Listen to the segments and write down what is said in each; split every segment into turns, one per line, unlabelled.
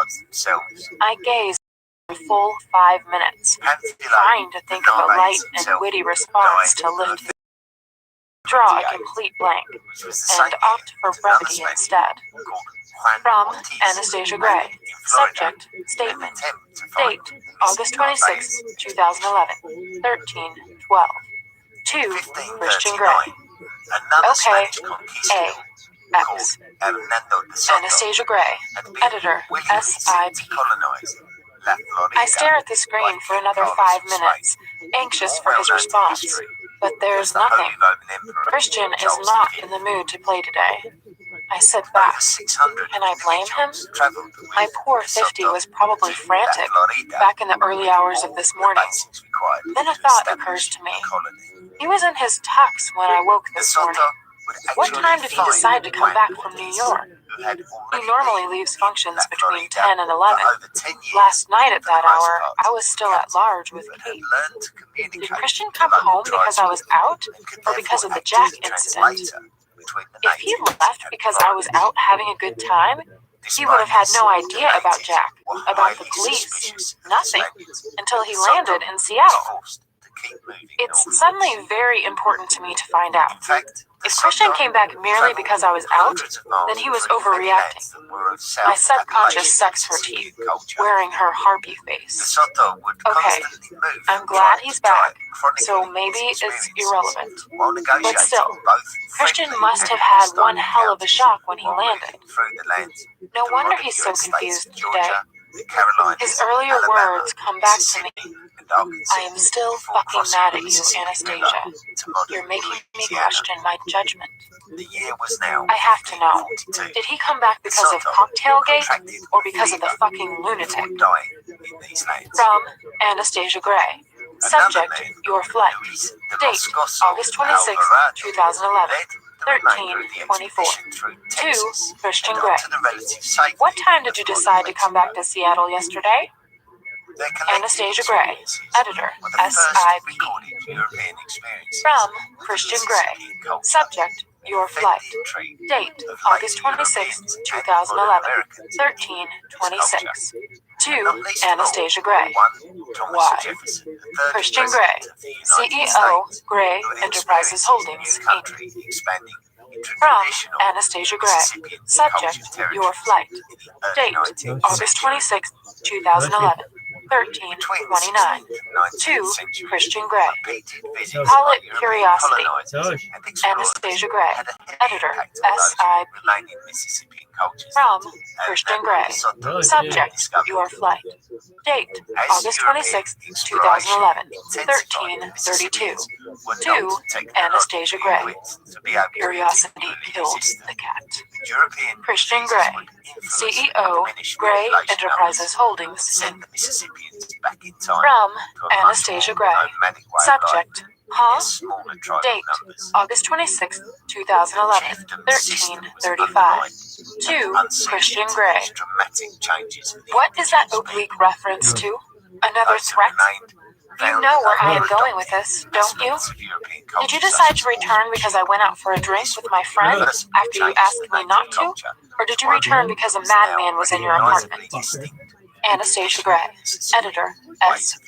regards themselves.
I gazed for a full 5 minutes, trying to think of a light and witty response to lift the draw a complete blank, and opt for brevity instead. From Anastasia Gray. Subject, statement. Date, August 26, 2011, 13:12. To Christian Gray. Okay, A. X. Anastasia Gray. Editor, SIP. I stare at the screen for another 5 minutes, anxious for his response. But there's nothing. Christian is not in the mood to play today. I sit back. Can I blame him? My poor 50 was probably frantic back in the early hours of this morning. Then a thought occurs to me. He was in his tux when I woke this morning. What time did he decide to come back from New York? He normally leaves functions between 10 and 11. Last night at that hour, I was still at large with Kate. Did Christian come home because I was out, or because of the Jack incident? If he left because I was out having a good time, he would have had no idea about Jack, about the police, nothing, until he landed in Seattle. It's suddenly very important to me to find out. If Christian came back merely because I was out, then he was overreacting. My subconscious sucks her teeth, wearing her harpy face. Okay, I'm glad he's back, so maybe it's irrelevant. But still, Christian must have had one hell of a shock when he landed. No wonder he's so confused today. His earlier words come back to me. I am still fucking mad at you, Anastasia. You're making me question my judgment. I have to know. Did he come back because of Cocktailgate, or because of the fucking lunatic? From Anastasia Gray. Subject, your flight. Date, August 26, 2011. 13:24. To Christian Gray. What time did you decide to come back to Seattle yesterday? Anastasia Gray, Editor, SIP. From Christian Gray. Subject, your flight. Date, August 26, 2011, 13:26. To Anastasia Gray. Why? Christian Gray, CEO, Gray Enterprises Holdings, Inc. From Anastasia Gray. Subject, your flight. Date, August 26, 2011. 13:29. To Christian Gray. Call it curiosity. Anastasia Gray, Editor, SIP. From Christian Gray. Subject, your flight. Date, August 26, 2011, 13:32. To Anastasia Gray. Curiosity killed the cat. Christian Gray, CEO, Gray Enterprises Holdings, Inc. From Anastasia Gray. Subject, huh? Date, August 26, 2011, 13:35. To Christian Gray. What is that oblique reference to? Another threat? You know where I am going with this, don't you? Did you decide to return because I went out for a drink with my friend after you asked me not to? Or did you return because a madman was in your apartment? Anastasia Gray, Editor, SIP.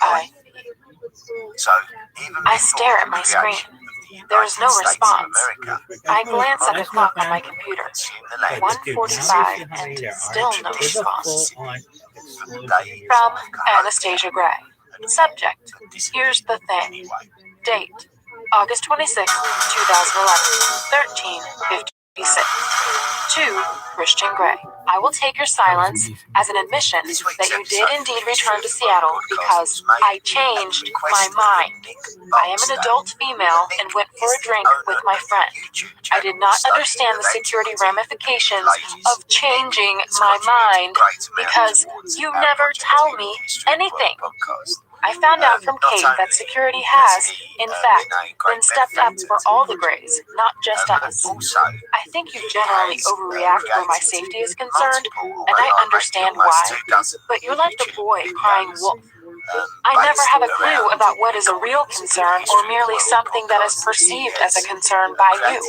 I stare at my screen. There is no response. I glance at the clock on my computer. 1:45 and still no response. From Anastasia Gray. Subject, here's the thing. Date, August 26, 2011, 13:56. To Christian Gray. I will take your silence as an admission that you did indeed return to Seattle because I changed my mind. I am an adult female and went for a drink with my friend. I did not understand the security ramifications of changing my mind because you never tell me anything. I found out from Kate that security has, in fact, been stepped up for all the Grays, not just us. I think you generally overreact where my safety is concerned, and I understand why, but you're like the boy crying wolf. I never have a clue about what is a real concern or merely something that is perceived as a concern by you.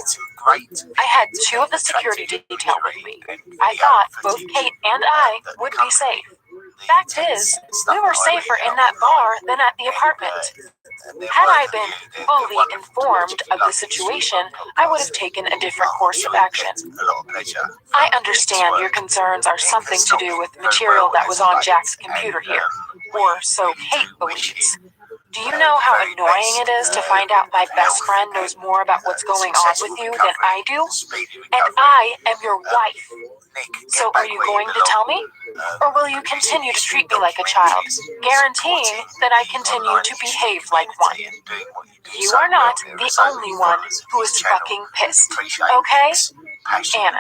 I had 2 of the security detail with me. I thought both Kate and I would be safe. Fact is, we were safer in that bar than at the apartment. Had I been fully informed of the situation, I would have taken a different course of action. I understand your concerns are something to do with the material that was on Jack's computer here, or so Kate believes. Do you know how annoying it is to find out my best friend knows more about what's going on with you than I do? And I am your wife. So are you going to tell me? Or will you continue to treat me like a child, guaranteeing that I continue to behave like one? You are not the only one who is fucking pissed, okay? Anna.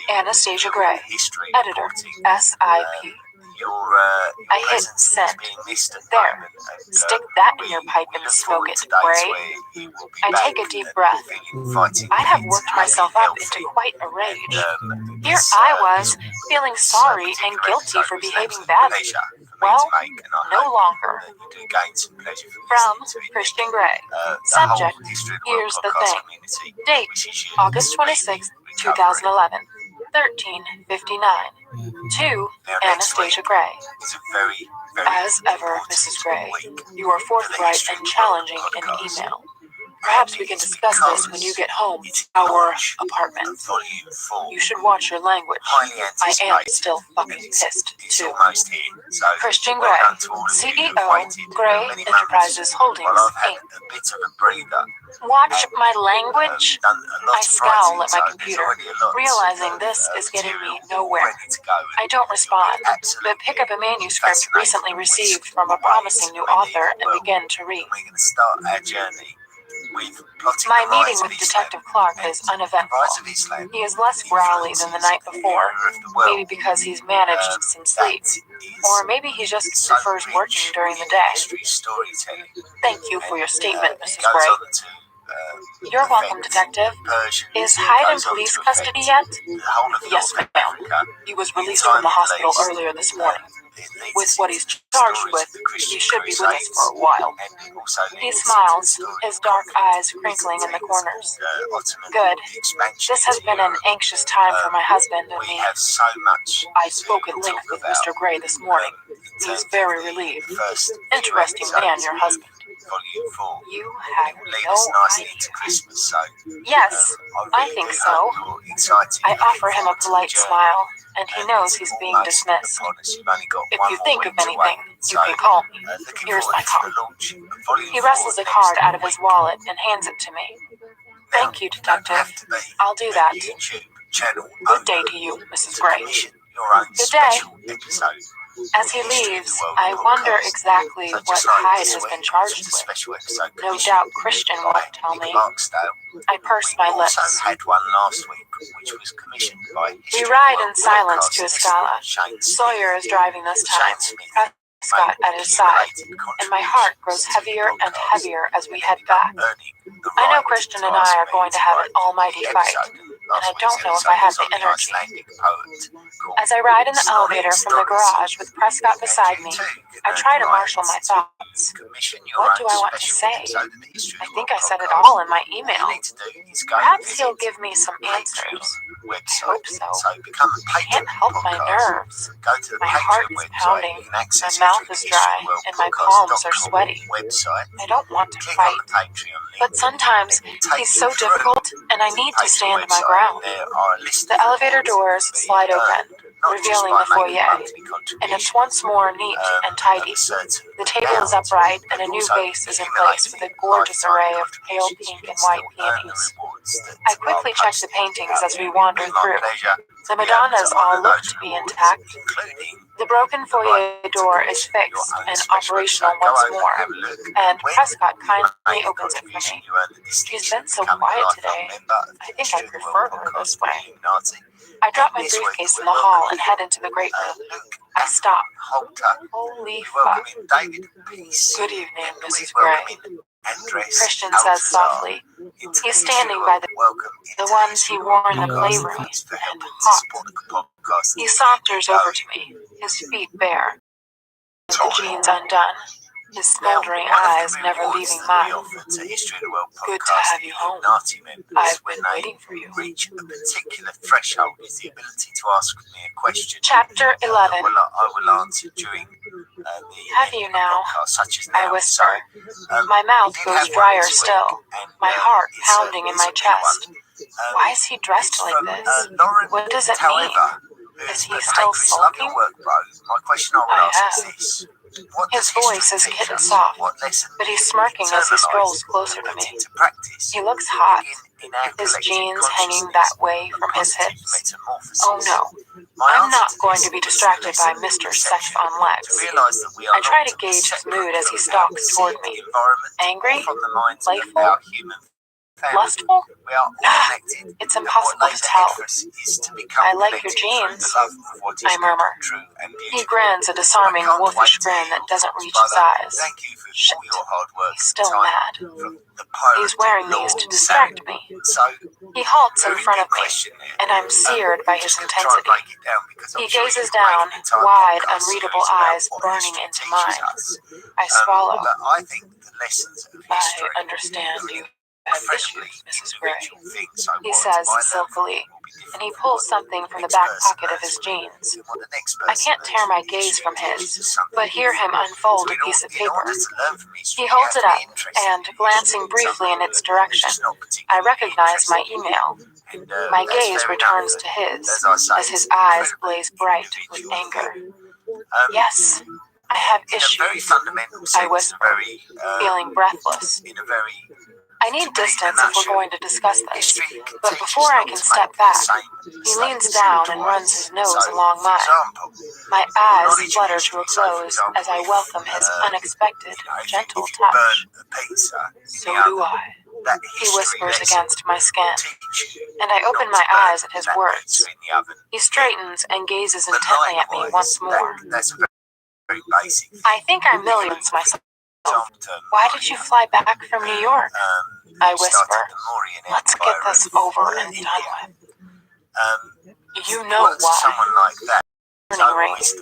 Anastasia Gray. Editor. SIP. I hit send. There. Stick that in your pipe and smoke it, Gray. I take a deep breath. I have worked myself up into quite a rage. Here I was, feeling sorry and guilty for behaving badly. Well, no longer. From Christian Gray. Subject, here's the thing. Date, August 26, 2011. 13:59. To Anastasia Gray. As ever, Mrs. Gray, you are forthright and challenging in email. Perhaps we can discuss this when you get home to our apartment. You should watch your language. I am still fucking pissed, too. Christian Gray, CEO, Gray Enterprises Holdings, Inc. Watch my language? I scowl at my computer, realizing this is getting me nowhere. I don't respond, but pick up a manuscript recently received from a promising new author and begin to read. My meeting with Detective Clark is uneventful. He is less growly than the night before, maybe because he's managed some sleep, or maybe he just prefers working during the day. Thank you for your statement, Mrs. Gray. You're welcome, Detective. Is Hyde in police custody yet? Yes, ma'am. He was released from the hospital earlier this morning. With what he's charged with, he should be with us for a while. He smiles, his dark eyes crinkling in the corners. Good. This has been an anxious time for my husband and me. I spoke at length with Mr. Gray this morning. He's very relieved. Interesting man, your husband. You have no idea. Yes, I think so. I offer him a polite smile, and he knows he's being dismissed. If you think of anything, you can call me. Here's my card. He wrestles a card out of his wallet and hands it to me. Thank you, Detective. I'll do that. Good day to you, Mrs. Gray. Good day. As he leaves, I wonder exactly what Hyde has been charged with. No doubt Christian won't tell me. I purse my lips. We ride in silence to Escala. Sawyer is driving this time, Prescott at his side, and my heart grows heavier and heavier as we head back. I know Christian and I are going to have an almighty fight, and I don't know if I have the energy. As I ride in the elevator from the garage with Prescott beside me, I try to marshal my thoughts. What do I want to say? I think I said it all in my email. Perhaps he'll give me some answers. I hope so. I can't help my nerves. My heart is pounding, my mouth is dry, and my palms are sweaty. I don't want to fight. But sometimes he's so difficult, and I need to stand my ground. The elevator doors slide open, revealing the foyer, and it's once more neat and tidy. The table is upright, and a new vase is in place with a gorgeous array of pale pink and white peonies. I quickly check the paintings as we wander through. The Madonnas all look to be intact. The broken foyer door is fixed and operational once more, and Prescott kindly opens it for me. She's been so quiet today. I think I prefer her this way. I drop my briefcase in the hall and head into the great room. I stop. Holy fuck. Good evening, Mrs. Gray. Christian says softly. He's standing by the ones he wore in the playroom, and hot. He saunters over to me, his feet bare, the jeans undone. his smoldering eyes never leaving mine. Good to have you home. I've been waiting for you.
Reach a particular threshold is the ability to ask me a question.
Chapter 11.
I will answer during
Have you now?
Such as now.
I whisper. My mouth goes drier still, my heart pounding in my chest. Why is he dressed like this? What does it mean? Is he still sulking?
My question I will ask is this.
His voice is kitten soft, but he's smirking as he strolls closer to me. He looks hot, his jeans hanging that way from his hips. Oh no, I'm not going to be distracted by Mr. Sex on Legs. I try to gauge his mood as he stalks toward me. Angry? Playful? Lustful? It's impossible to tell. I like your jeans, I murmur. He grins a disarming wolfish grin that doesn't reach his eyes. Shit, he's still mad. He's wearing these to distract me. He halts in front of me, and I'm seared by his intensity. He gazes down, wide, unreadable eyes burning into mine. I swallow. I understand you have issues, Mrs. Gray, he says silkily, and he pulls something from the back pocket of his jeans. I can't tear my gaze from his, but hear him unfold a piece of paper. He holds it up, and, glancing briefly in its direction, I recognize my email. My gaze returns to his, as his eyes blaze bright with anger. Yes, I have issues, I whisper, feeling breathless. I need distance if we're going to discuss this, but before I can step back, he leans down and runs his nose along mine. My eyes flutter to a close as I welcome his unexpected, gentle touch. So do I, he whispers against my skin, and I open my eyes at his words. He straightens and gazes intently at me once more. I think I'm millions myself. Why did you fly back from New York? I whisper. Let's get this over and done with. You know why. Rings.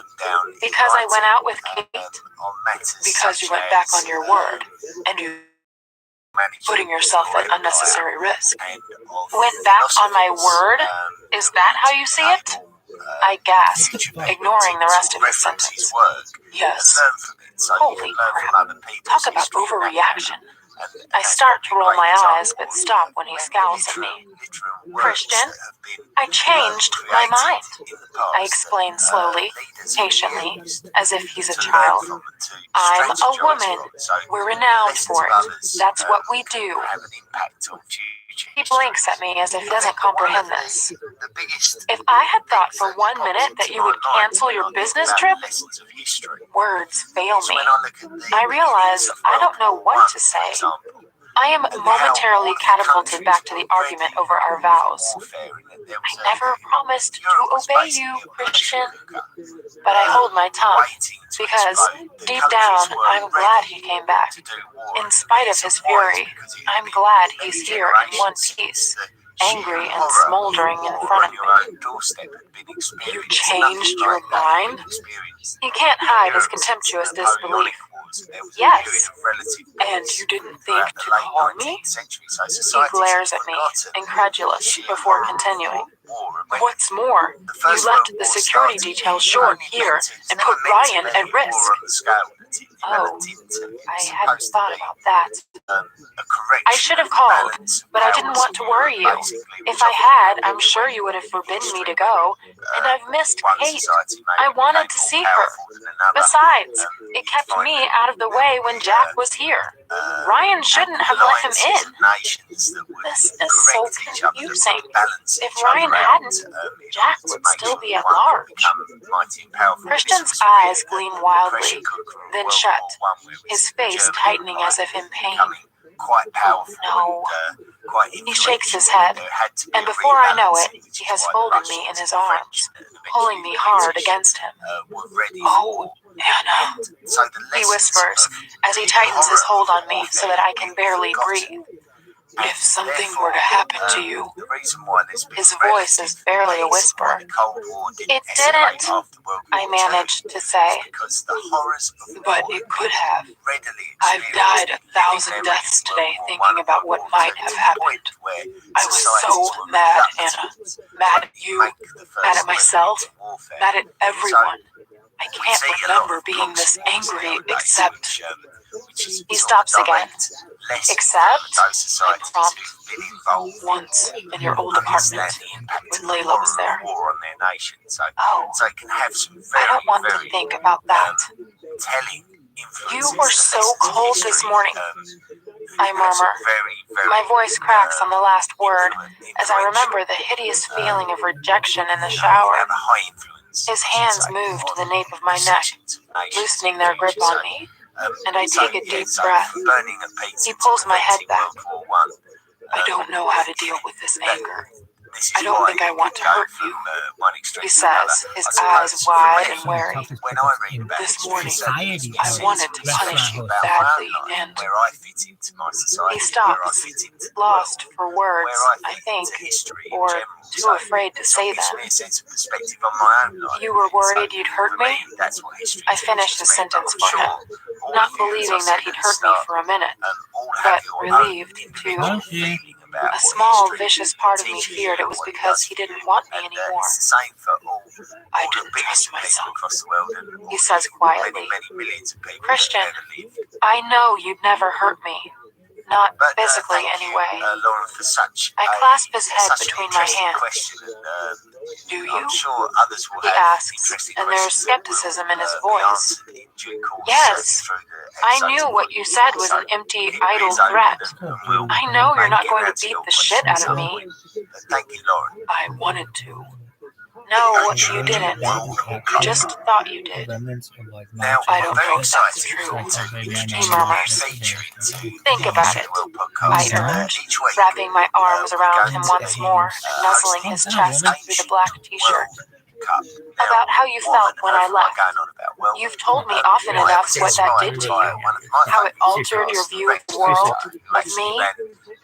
Because I went out with Kate. Because you went back on your word. And you putting yourself at unnecessary risk. Went back on my word? Is that how you see it? I gasped, ignoring the rest of his sentence. Yes. Holy crap. Talk about overreaction. I start to roll my eyes, but stop when he scowls at me. Christian, I changed my mind. I explain slowly, patiently, as if he's a child. I'm a woman. We're renowned for it. That's what we do. He blinks at me as if he doesn't comprehend this. If I had thought for 1 minute that you would cancel your business trip, words fail me. I realize I don't know what to say. I am momentarily catapulted back to the argument over our vows. I never promised to obey you, Christian. But I hold my tongue, because, deep down, I'm glad he came back. In spite of his fury, I'm glad he's here in one piece, angry and smoldering in front of me. You changed your mind? He can't hide his contemptuous disbelief. Yes, and you didn't think to call me? He glares at me, incredulous, before continuing. What's more, you left the security detail short here and put Ryan at risk. Oh, I hadn't thought about that. I should have called, but I didn't want to worry you. If I had, I'm sure you would have forbidden me to go, and I've missed Kate. I wanted to see her. Besides, it kept me out of the way when Jack was here. Ryan shouldn't have let him in. This is so confusing. If Ryan hadn't, Jack would still be at large. Christian's eyes gleam wildly, then shut, his face tightening as if in pain. No. He shakes his head, and before I know it, he has folded me in his arms, pulling me hard against him. Oh, Anna, he whispers as he tightens his hold on me so that I can barely breathe. If something were to happen to you,
the reason why there's been
his voice is barely a whisper.
the Cold War
It
escalate
didn't,
after World War
I managed to say,
II, because the horrors of
but
war
it could have.
readily
I've died
experienced
1,000
living
deaths
there
today
in
thinking
World War
about
I,
what
World
might
II,
have
to the
happened.
point where
I was so
societies were
mad,
reluctant
Anna. Mad at you,
make the first
mad at myself,
step into warfare.
mad at everyone. I
We
can't
see a lot
remember
of
being this
proxy wars
angry
nowadays,
except...
which is
He
sort of
stops again.
direct lessons
Except,
from those societies
I prompt,
who've been involved
once in your old
understand
apartment
the impact
when
of the
Layla was
horror
there.
of war on their nation. So it can have some
I
very,
don't want to
very
think about that.
telling influences.
You were so cold this morning. I murmur. My voice cracks on the last word as I remember the hideous feeling of rejection in the shower. His hands move to the nape of my neck, loosening their grip on me, and I take a deep breath. He pulls my head back. I don't know how to deal with this anger. I don't think I want to hurt you, he says, his eyes wide and wary. This morning, I wanted to punish you badly, and he stops, lost for words, I think, or too afraid to say them. You were worried you'd hurt me? I finished the sentence for him, not believing that he'd hurt me for a minute, but relieved, too. A small, vicious part of me feared it was because he didn't want me anymore. I didn't trust myself, he says quietly. Christian, I know you'd never hurt me. Not physically, anyway. I clasp his head between my hands. Do you? He asks, and there's skepticism in his voice. Yes, I knew what you said was an empty, idle threat. I know you're not going to beat the shit out of me. I wanted to. No, you didn't. You just thought you did. I don't know if that's true, he murmurs. Think about it, I urge, wrapping my arms around him once more and nuzzling his chest through the black t-shirt. About how you felt when I left. You've told me often enough what that did to you, how it altered your view of the world, of me.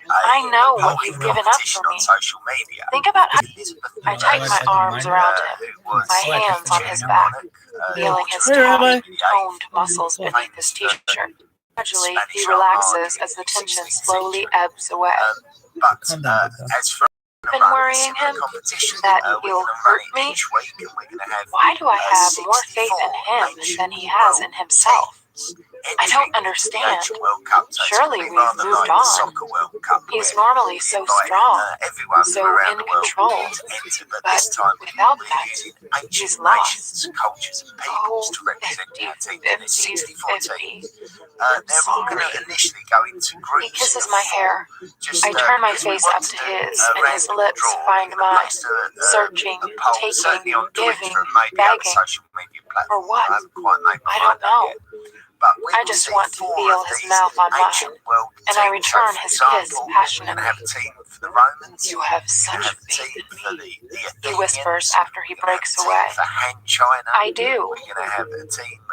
I know what you've given up for me. Think about how I tighten my arms around him, my hands on his back, feeling his taut, toned muscles beneath his t-shirt. Gradually, he relaxes as the tension slowly ebbs away. Been worrying him that he'll hurt me? Why do I have more faith in him than he has in himself? I don't understand. Surely we've moved on. He's normally so strong, so in control, but without that, he's lost. Oh, 50-50-50. Sorry. He kisses my hair. I turn my face up to his, and his lips find mine, searching, taking, giving, begging. For what? I don't know. I just want to feel his mouth on mine, and I return his kiss passionately. You have such faith in me, he whispers after he breaks away. I do.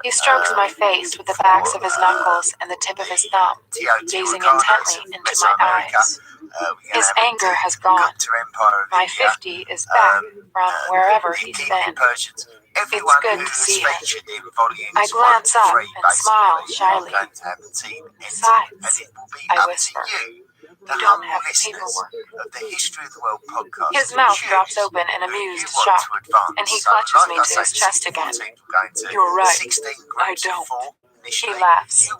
He strokes my face with the backs of his knuckles and the tip of his thumb, gazing intently into my eyes. His anger has gone. My 50 is back from wherever he's been. It's good to see him. I glance up and smile shyly. Besides, I whisper, you don't have the paperwork. His mouth drops open in amused shock, and he clutches me to his chest again. You're right, I don't. He laughs.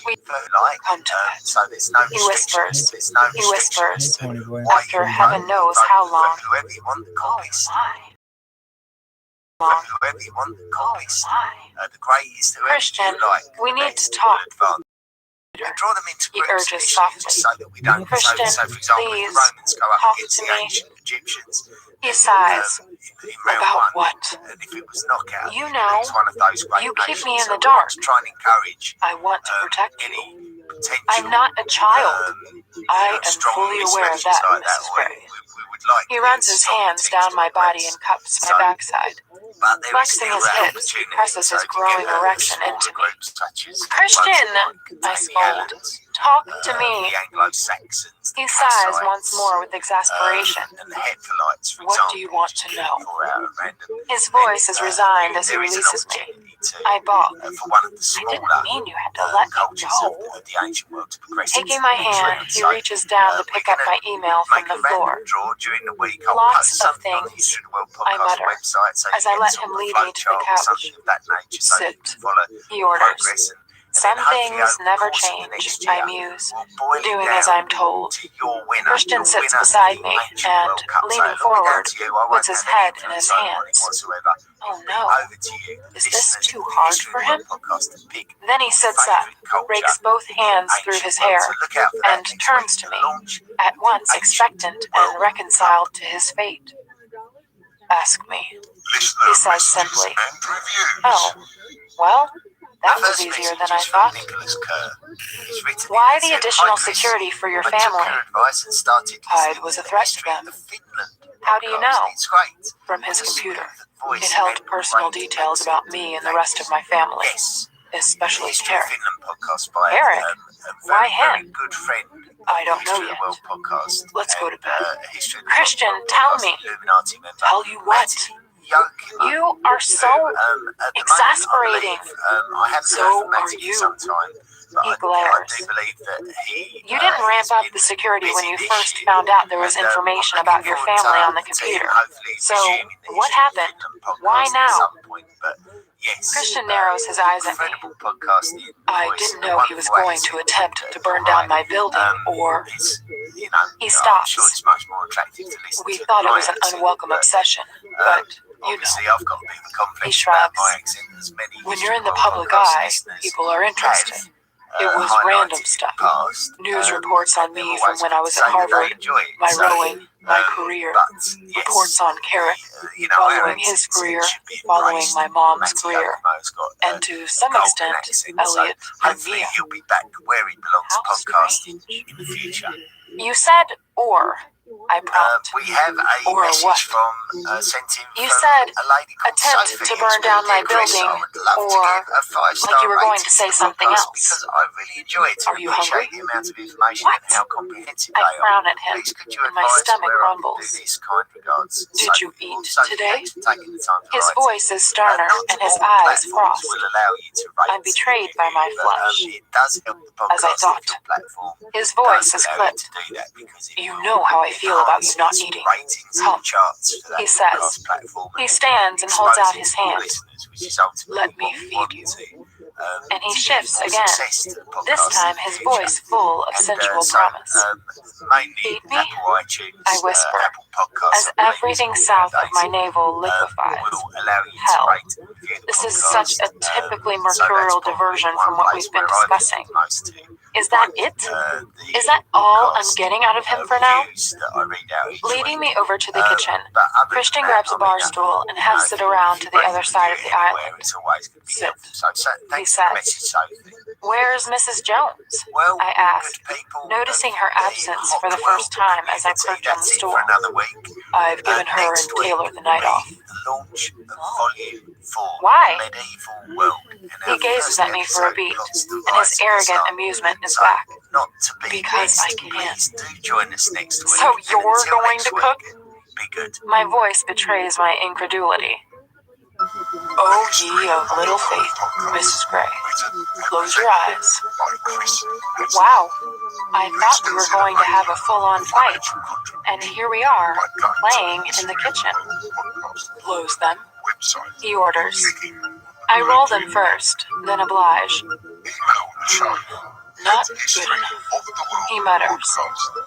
We come to it. He whispers, after heaven knows how long. Oh my. Christian, we need to talk. He urges softly. Christian, please, talk to me. He sighs. About what? You know, you keep me in the dark. I want to protect you.
potential.
I'm not a child. I am fully aware of that, Mrs. Gray. He runs his hands down my body and cups my backside. Flexing his hips, he presses his growing erection into me. Christian, I scold, talk to me. He sighs once more with exasperation. What do you want to know? His voice is resigned as he releases me. I balk. I didn't mean you had to let me go. Taking my hand, he reaches down to pick up my email from the floor. Lots of things, I mutter, as I let him lead me to the couch. Sit, he orders. Some things never change, I muse, doing as I'm told. Christian sits beside me and, leaning forward, puts his head in his hands. Oh no, is this too hard for him? Then he sits up, rakes both hands through his hair, and turns to me, at once expectant and reconciled to his fate. Ask me, he says simply. Oh, well, that was easier than I thought. Why the additional security for your family? Hyde was a threat to them. How do you know? From his computer. It held personal details about me and the rest of my family, especially Eric. Eric? Why him? I don't know yet. Let's go to bed. Christian, tell me. Tell you what? You are so exasperating. So are you. He glares. You didn't ramp up the security when you first found out there was information about your family on the computer. So, what happened? Why now? Christian narrows his eyes at me. I didn't know he was going to attempt to burn down my building, or... He stops. We thought it was an unwelcome obsession, but... You know. He shrugs. When you're in the public eye, people are interested. It was random stuff. News reports on me from when I was at Harvard, my rowing, my career, reports on Carrick, following his career, following my mom's career, and to some extent, Elliot and Mia. How strange. You said, or. I prompt.
We have a
or
message
what?
sent in
You
from
said,
a lady called
attempt
Sophie,
to burn down my building, or like you were going to say something else.
Because I really enjoy it.
Are you hungry?
The amount of information
What?
and how comprehensive
I
they
frown
are.
at him,
Please, could you
and my
advise
stomach
where I can
rumbles.
do this? Kind regards.
Did you eat
Also,
today?
thanks for taking the time to
His
write.
voice is sterner,
Not
and his
all
eyes
platforms
frost.
will allow you to rate.
I'm betrayed by my
but,
flesh.
it does help the podcast
As I thought.
if your platform
His voice is
does allow you
clipped.
to do that, because it
You
will
know how I feel about you not
enhance
eating.
ratings
Come,
and charts for that
he says.
podcast platform.
He stands and holds out his hand.
Listeners, which is ultimately
Let me
what we
feed
want
you.
to,
And he
to
shifts
get more
again,
success to the podcast
this time
in the
his
future.
voice full of
And,
sensual
so,
promise.
mainly
Feed me?
Apple iTunes,
I whisper,
Apple Podcasts,
as everything south of my navel liquefies.
will allow you
Hell,
to rate and review the
this is
podcast,
such a typically
so that's
mercurial
probably
diversion
one
from what
place
we've been
where I would
discussing.
give most to
Is that it? Is that all I'm
podcast,
getting out of him for now?
that I read out each
Leading
week.
me over to the kitchen,
But other
Christian
than that,
grabs a bar stool and hefts it around to the other side of the island.
It's always going to be
Sit.
helpful. So
He
thanks for the
says.
message, Sophie.
Where's Mrs. Jones?
Well,
I asked,
good people
noticing
of
her
the
absence for the
Hot
first time as I
community,
perch on the
that's it
stool.
for another week.
I've given her
Next
and Taylor
week
the night
will
off.
be the launch of Volume 4,
Why?
Medieval World.
He gazes at me for a beat, and his arrogant amusement is back.
Not to be
Because I
missed,
can't.
please do join us next week.
So
And
you're
until
going
next
to
week,
cook?
Be good.
My voice betrays my incredulity. O ye of little faith, Mrs. Gray, close your eyes. Wow, I thought we were going to have a full-on fight, and here we are, playing in the kitchen. Close them, he orders. I roll them first, then oblige. Not good enough, he mutters.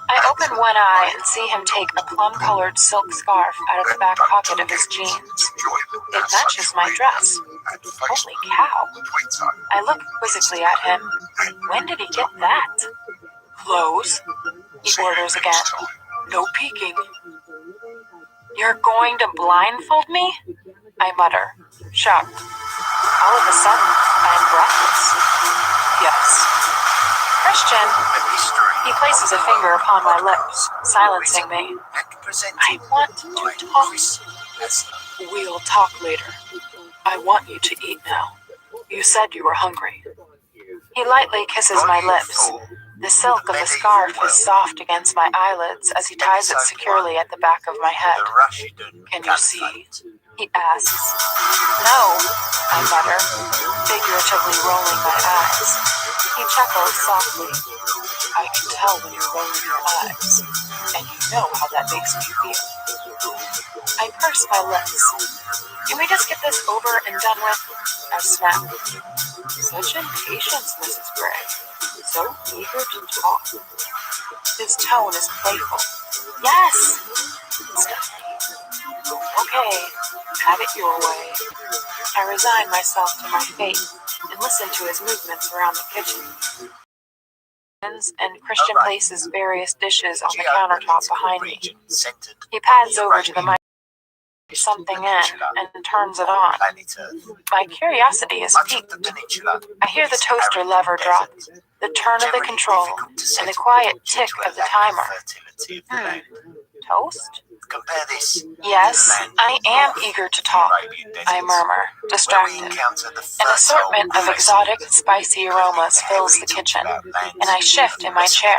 I open one eye and see him take a plum-colored silk scarf out of the back pocket of his jeans. It matches my dress. Holy cow. I look quizzically at him. When did he get that? Close, he orders again. No peeking. You're going to blindfold me? I mutter, shocked. All of a sudden, I'm breathless. Yes. Christian. He places a finger upon my lips, silencing me. I want to talk. We'll talk later. I want you to eat now. You said you were hungry. He lightly kisses my lips. The silk of the scarf is soft against my eyelids as he ties it securely at the back of my head. Can you see? He asks. No, I mutter, figuratively rolling my eyes. He chuckles softly. I can tell when you're rolling your eyes, and you know how that makes me feel. I purse my lips. Can we just get this over and done with? I snap. Such impatience, Mrs. Gray. So eager to talk. His tone is playful. Yes! Okay, have it your way. I resign myself to my fate and listen to his movements around the kitchen. And Christian places various dishes on the countertop behind me. He pads over to the microwave, something in, and turns it on. My curiosity is piqued. I hear the toaster lever drop, the turn of the control, and the quiet tick of the timer. Toast? Yes, I am eager to talk, I murmur, distracted. An assortment of exotic, spicy aromas fills the kitchen, and I shift in my chair.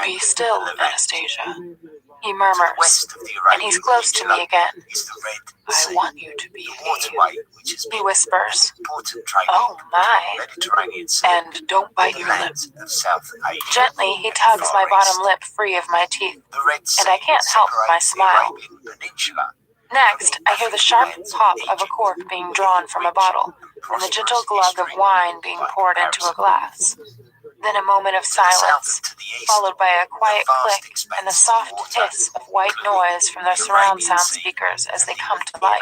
Be still, Anastasia, he murmurs, and he's close to me again. I want you to behave, he whispers. Oh my, and don't bite your lip. Gently, he tugs my bottom lip free of my teeth, and I can't help my smile. Next, I hear the sharp pop of a cork being drawn from a bottle, and the gentle glug of wine being poured into a glass. Then a moment of silence, followed by a quiet click and the soft hiss of white noise from their surround sound speakers as they come to life.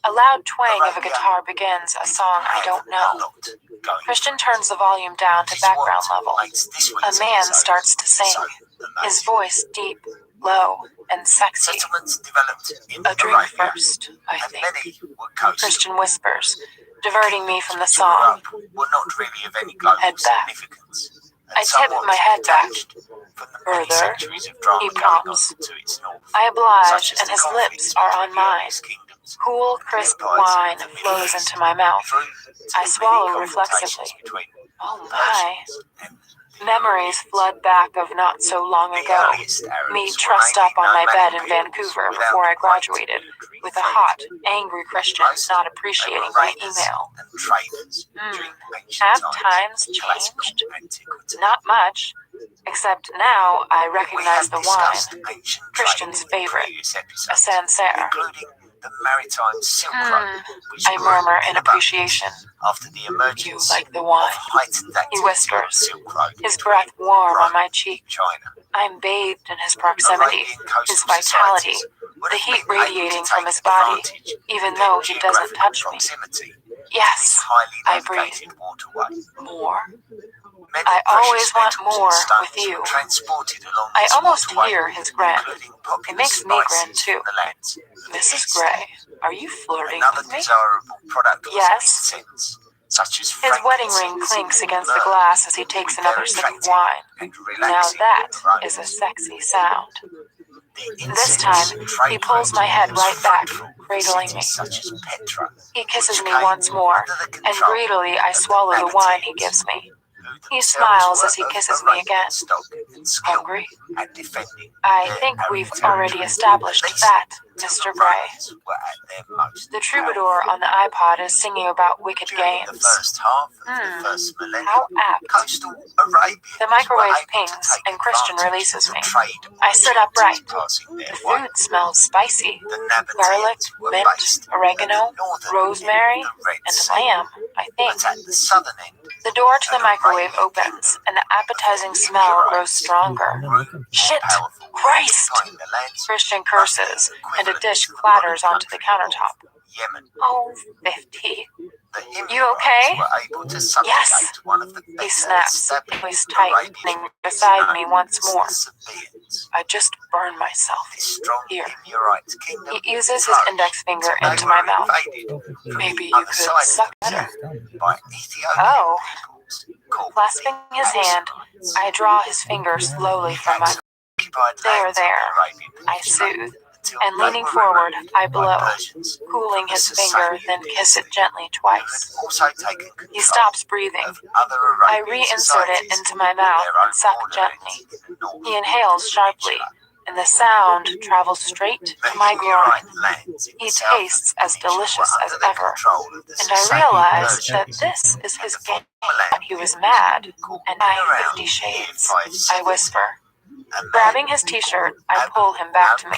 A loud twang of a guitar begins a song I don't know. Christian turns the volume down to background level. A man starts to sing, his voice deep, low, and sexy. A drink first, I think, Christian whispers, diverting me from the song. Head back. I tip my head back. Further, he prompts. I oblige, and his lips are on mine. Cool, crisp wine flows into my mouth. I swallow reflexively. Oh my. Memories flood back of not so long ago. Me trussed up on my bed in Vancouver before I graduated, with a hot, angry Christian not appreciating my email. Have times changed? Not much, except now I recognize the wine, Christian's favorite, a Sancerre. I murmur in appreciation. You like the wine, he whispers, his breath warm on my cheek. I'm bathed in his proximity, his vitality, the heat radiating from his body, even though he doesn't touch me. Yes, I breathe. More. I always want more with you. I almost hear his grin. It makes me grin too. Mrs. Gray, are you flirting with me? Yes. His wedding ring clinks against the glass as he takes another sip of wine. Now that is a sexy sound. This time, he pulls my head right back, cradling me. He kisses me once more, and greedily I swallow the wine he gives me. He smiles as he kisses me again. Hungry? I think we've already established that, Mr. Gray. The troubadour on the iPod is singing about wicked games. How apt. The microwave pings, and Christian releases me. I sit upright. The food smells spicy. Garlic, mint, oregano, rosemary, and lamb, I think. The door to the microwave opens, and the appetizing smell grows stronger. Shit! Christ! Christian curses, and a dish clatters onto the countertop. Oh, 50. You okay? Yes. He snaps, voice tightening beside me once more. I just burned myself. Here. He uses his index finger into my mouth. Maybe you could suck better. Oh. Clasping his hand, I draw his fingers slowly from my there, I soothe, and leaning forward, I blow, cooling his finger, then kiss it gently twice. He stops breathing. I reinsert it into my mouth and suck gently. He inhales sharply, and the sound travels straight to my groin. He tastes as delicious as ever, and I realize that this is his game. He was mad, and I 50 shades, I whisper. Grabbing his t-shirt, I pull him back to me.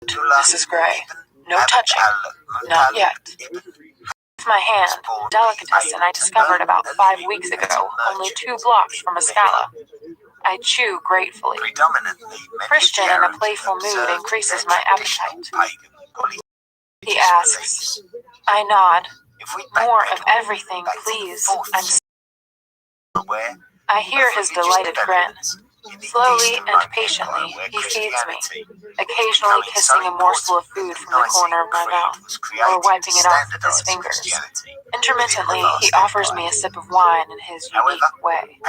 This is Gray. No touching. Not yet. With my hand, delicatessen I discovered about 5 weeks ago, only 2 blocks from a scala. I chew gratefully. Christian in a playful mood increases my appetite. He asks. I nod. More of everything, please. I hear his delighted grin. Slowly and patiently, he feeds me, occasionally kissing a morsel of food from the corner of my mouth, or wiping it off with his fingers. Intermittently, he offers me a sip of wine in his unique way.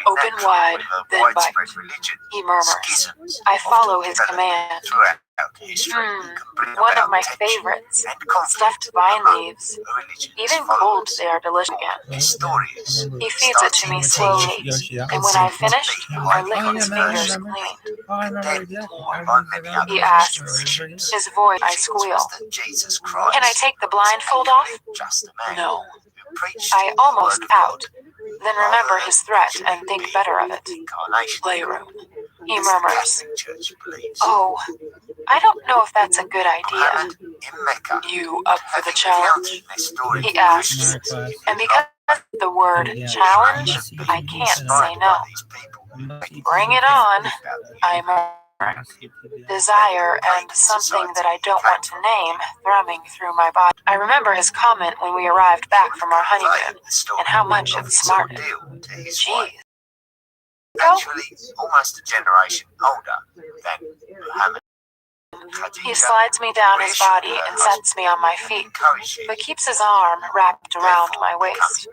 Open wide, then bite, he murmurs. I follow his command. One of my favorites, stuffed vine leaves. Even cold, they are delicious again. He feeds it to me slowly, and when I've finished, I lick his fingers clean. He asks, his voice I squeal. Can I take the blindfold off? No. I almost pout, then remember his threat and think better of it. Playroom. He murmurs. Oh, I don't know if that's a good idea. You up for the challenge? He asks, and because of the word challenge, I can't say no. Bring it on, I murmur. Desire and something that I don't want to name thrumming through my body. I remember his comment when we arrived back from our honeymoon, and how much it smarted. Jeez.
Actually, almost a generation older than Muhammad.
He slides me down his body and sets me on my feet, but keeps his arm wrapped around my waist.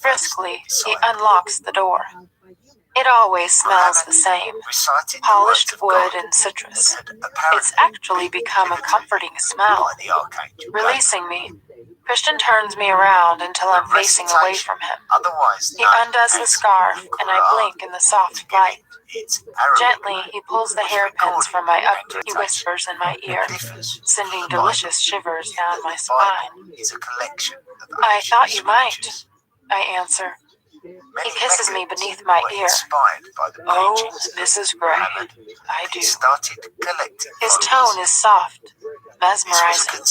Briskly, he unlocks the door. It always smells the same, polished wood and citrus. It's actually become a comforting smell. Releasing me, Christian turns me around until I'm facing away from him. He undoes the scarf, and I blink in the soft light. Gently, he pulls the hairpins from my updo. He whispers in my ear, sending delicious shivers down my spine. I thought you might, I answer. He kisses me beneath my ear. Oh, Mrs. Gray, I do. His tone is soft, mesmerizing.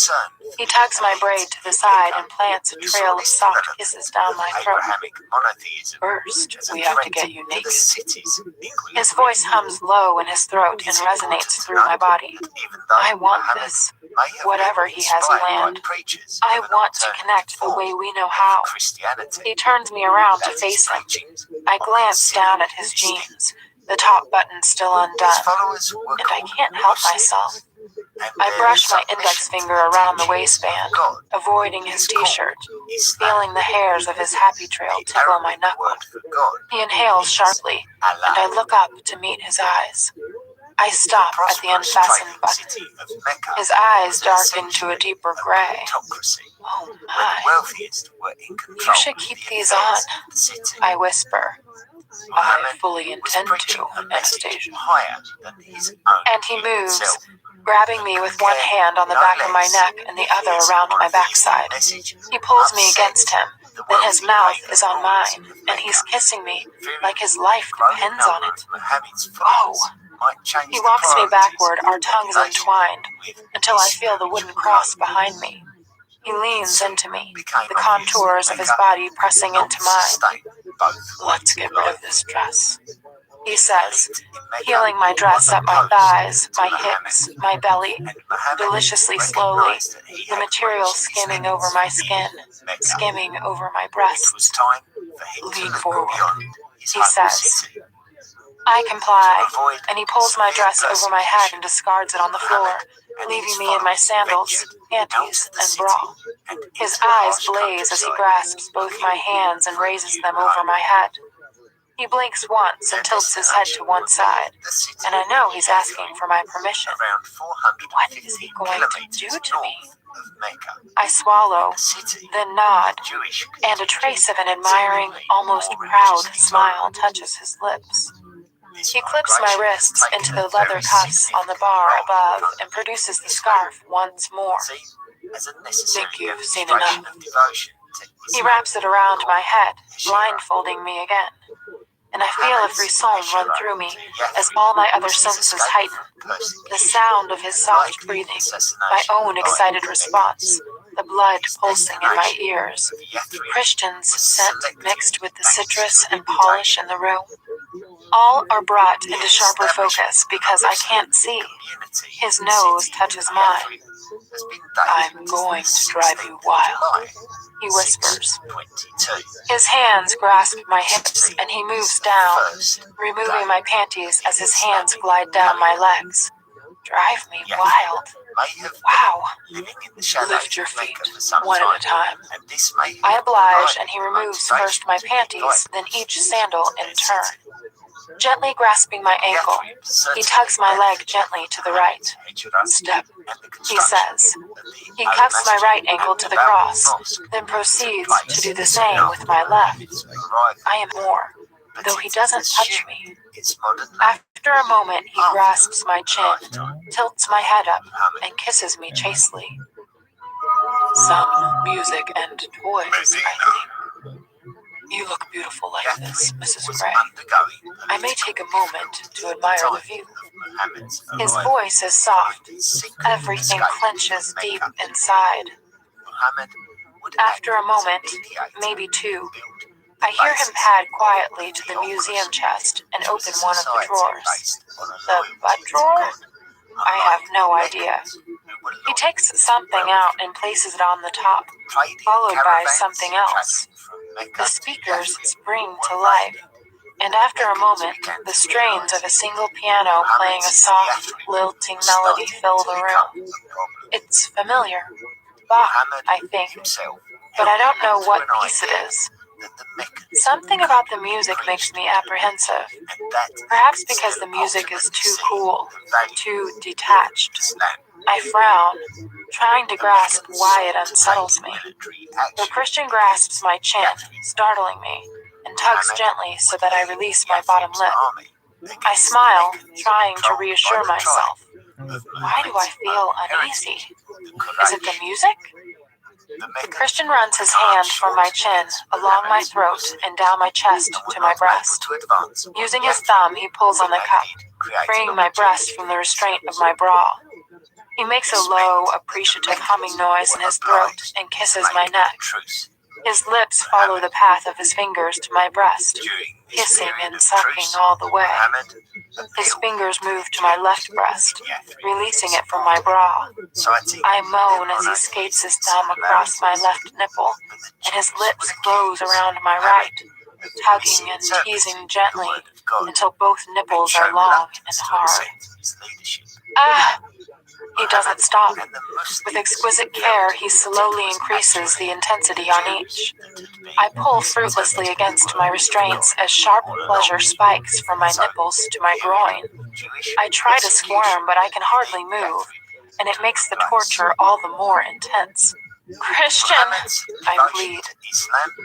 He tugs my braid to the side and plants a trail of soft kisses down my throat. First, we have to get you naked. His voice hums low in his throat and resonates through my body. I want this, whatever he has planned. I want to connect the way we know how. He turns me around to face him. I glance down at his jeans, the top button still undone, and I can't help myself. I brush my index finger around the waistband, avoiding his t-shirt, feeling the hairs of his happy trail tickle my knuckle. He inhales sharply, and I look up to meet his eyes. I stop at the unfastened button. His eyes darken to a deeper gray. Oh my. You should keep these on, I whisper. I fully intend to, Anastasia. And he moves, grabbing me with one hand on the back of my neck and the other around my backside. He pulls me against him, then his mouth is on mine, and he's kissing me like his life depends on it. Oh. He walks me backward, our tongues entwined, until I feel the wooden cross behind me. He leans into me, the contours of his body pressing into mine. Let's get rid of this dress, he says, peeling my dress up my thighs, my hips, my belly, deliciously slowly, the material skimming over my skin, skimming over my breasts. Lean forward, he says. I comply, and he pulls my dress over my head and discards it on the floor, leaving me in my sandals, panties, and bra. His eyes blaze as he grasps both my hands and raises them over my head. He blinks once and tilts his head to one side, and I know he's asking for my permission. What is he going to do to me? I swallow, then nod, and a trace of an admiring, almost proud smile touches his lips. He clips my wrists into the leather cuffs on the bar above and produces the scarf once more. Think you've seen enough. He wraps it around my head, blindfolding me again. And I feel a frisson run through me as all my other senses heighten. The sound of his soft breathing, my own excited response, the blood pulsing in my ears, Christian's scent mixed with the citrus and polish in the room. All are brought into sharper focus because I can't see. His nose touches mine. I'm going to drive you wild, he whispers. His hands grasp my hips and he moves down, removing my panties as his hands glide down my legs. Drive me wild. Wow. Lift your feet, one at a time. I oblige and he removes first my panties, then each sandal in turn. Gently grasping my ankle, he tugs my leg gently to the right. Step, he says. He cuffs my right ankle to the cross, then proceeds to do the same with my left. I am more, though he doesn't touch me. After a moment, he grasps my chin, tilts my head up, and kisses me chastely. Some music and toys, I think. You look beautiful like this, Mrs. Gray. I may take a moment to admire the view. His voice is soft. Everything clenches deep inside. After a moment, maybe two, I hear him pad quietly to the museum chest and open one of the drawers. The butt drawer? I have no idea. He takes something out and places it on the top, followed by something else. The speakers spring to life, and after a moment, the strains of a single piano playing a soft, lilting melody fill the room. It's familiar. Bach, I think, but I don't know what piece it is. Something about the music makes me apprehensive, perhaps because the music is too cool, too detached. I frown, trying to grasp why it unsettles me. The Christian grasps my chin, startling me, and tugs gently so that I release my bottom lip. I smile, trying to reassure myself. Why do I feel uneasy? Is it the music? Christian runs his hand from my chin, along my throat, and down my chest to my breast. Using his thumb, he pulls on the cup, freeing my breast from the restraint of my bra. He makes a low, appreciative humming noise in his throat and kisses my neck. His lips follow the path of his fingers to my breast, kissing and sucking all the way. His fingers move to my left breast, releasing it from my bra. I moan as he skates his thumb across my left nipple, and his lips close around my right, tugging and teasing gently until both nipples are long and hard. Ah! He doesn't stop. With exquisite care, he slowly increases the intensity on each. I pull fruitlessly against my restraints as sharp pleasure spikes from my nipples to my groin. I try to squirm, but I can hardly move, and it makes the torture all the more intense. Christian, I plead.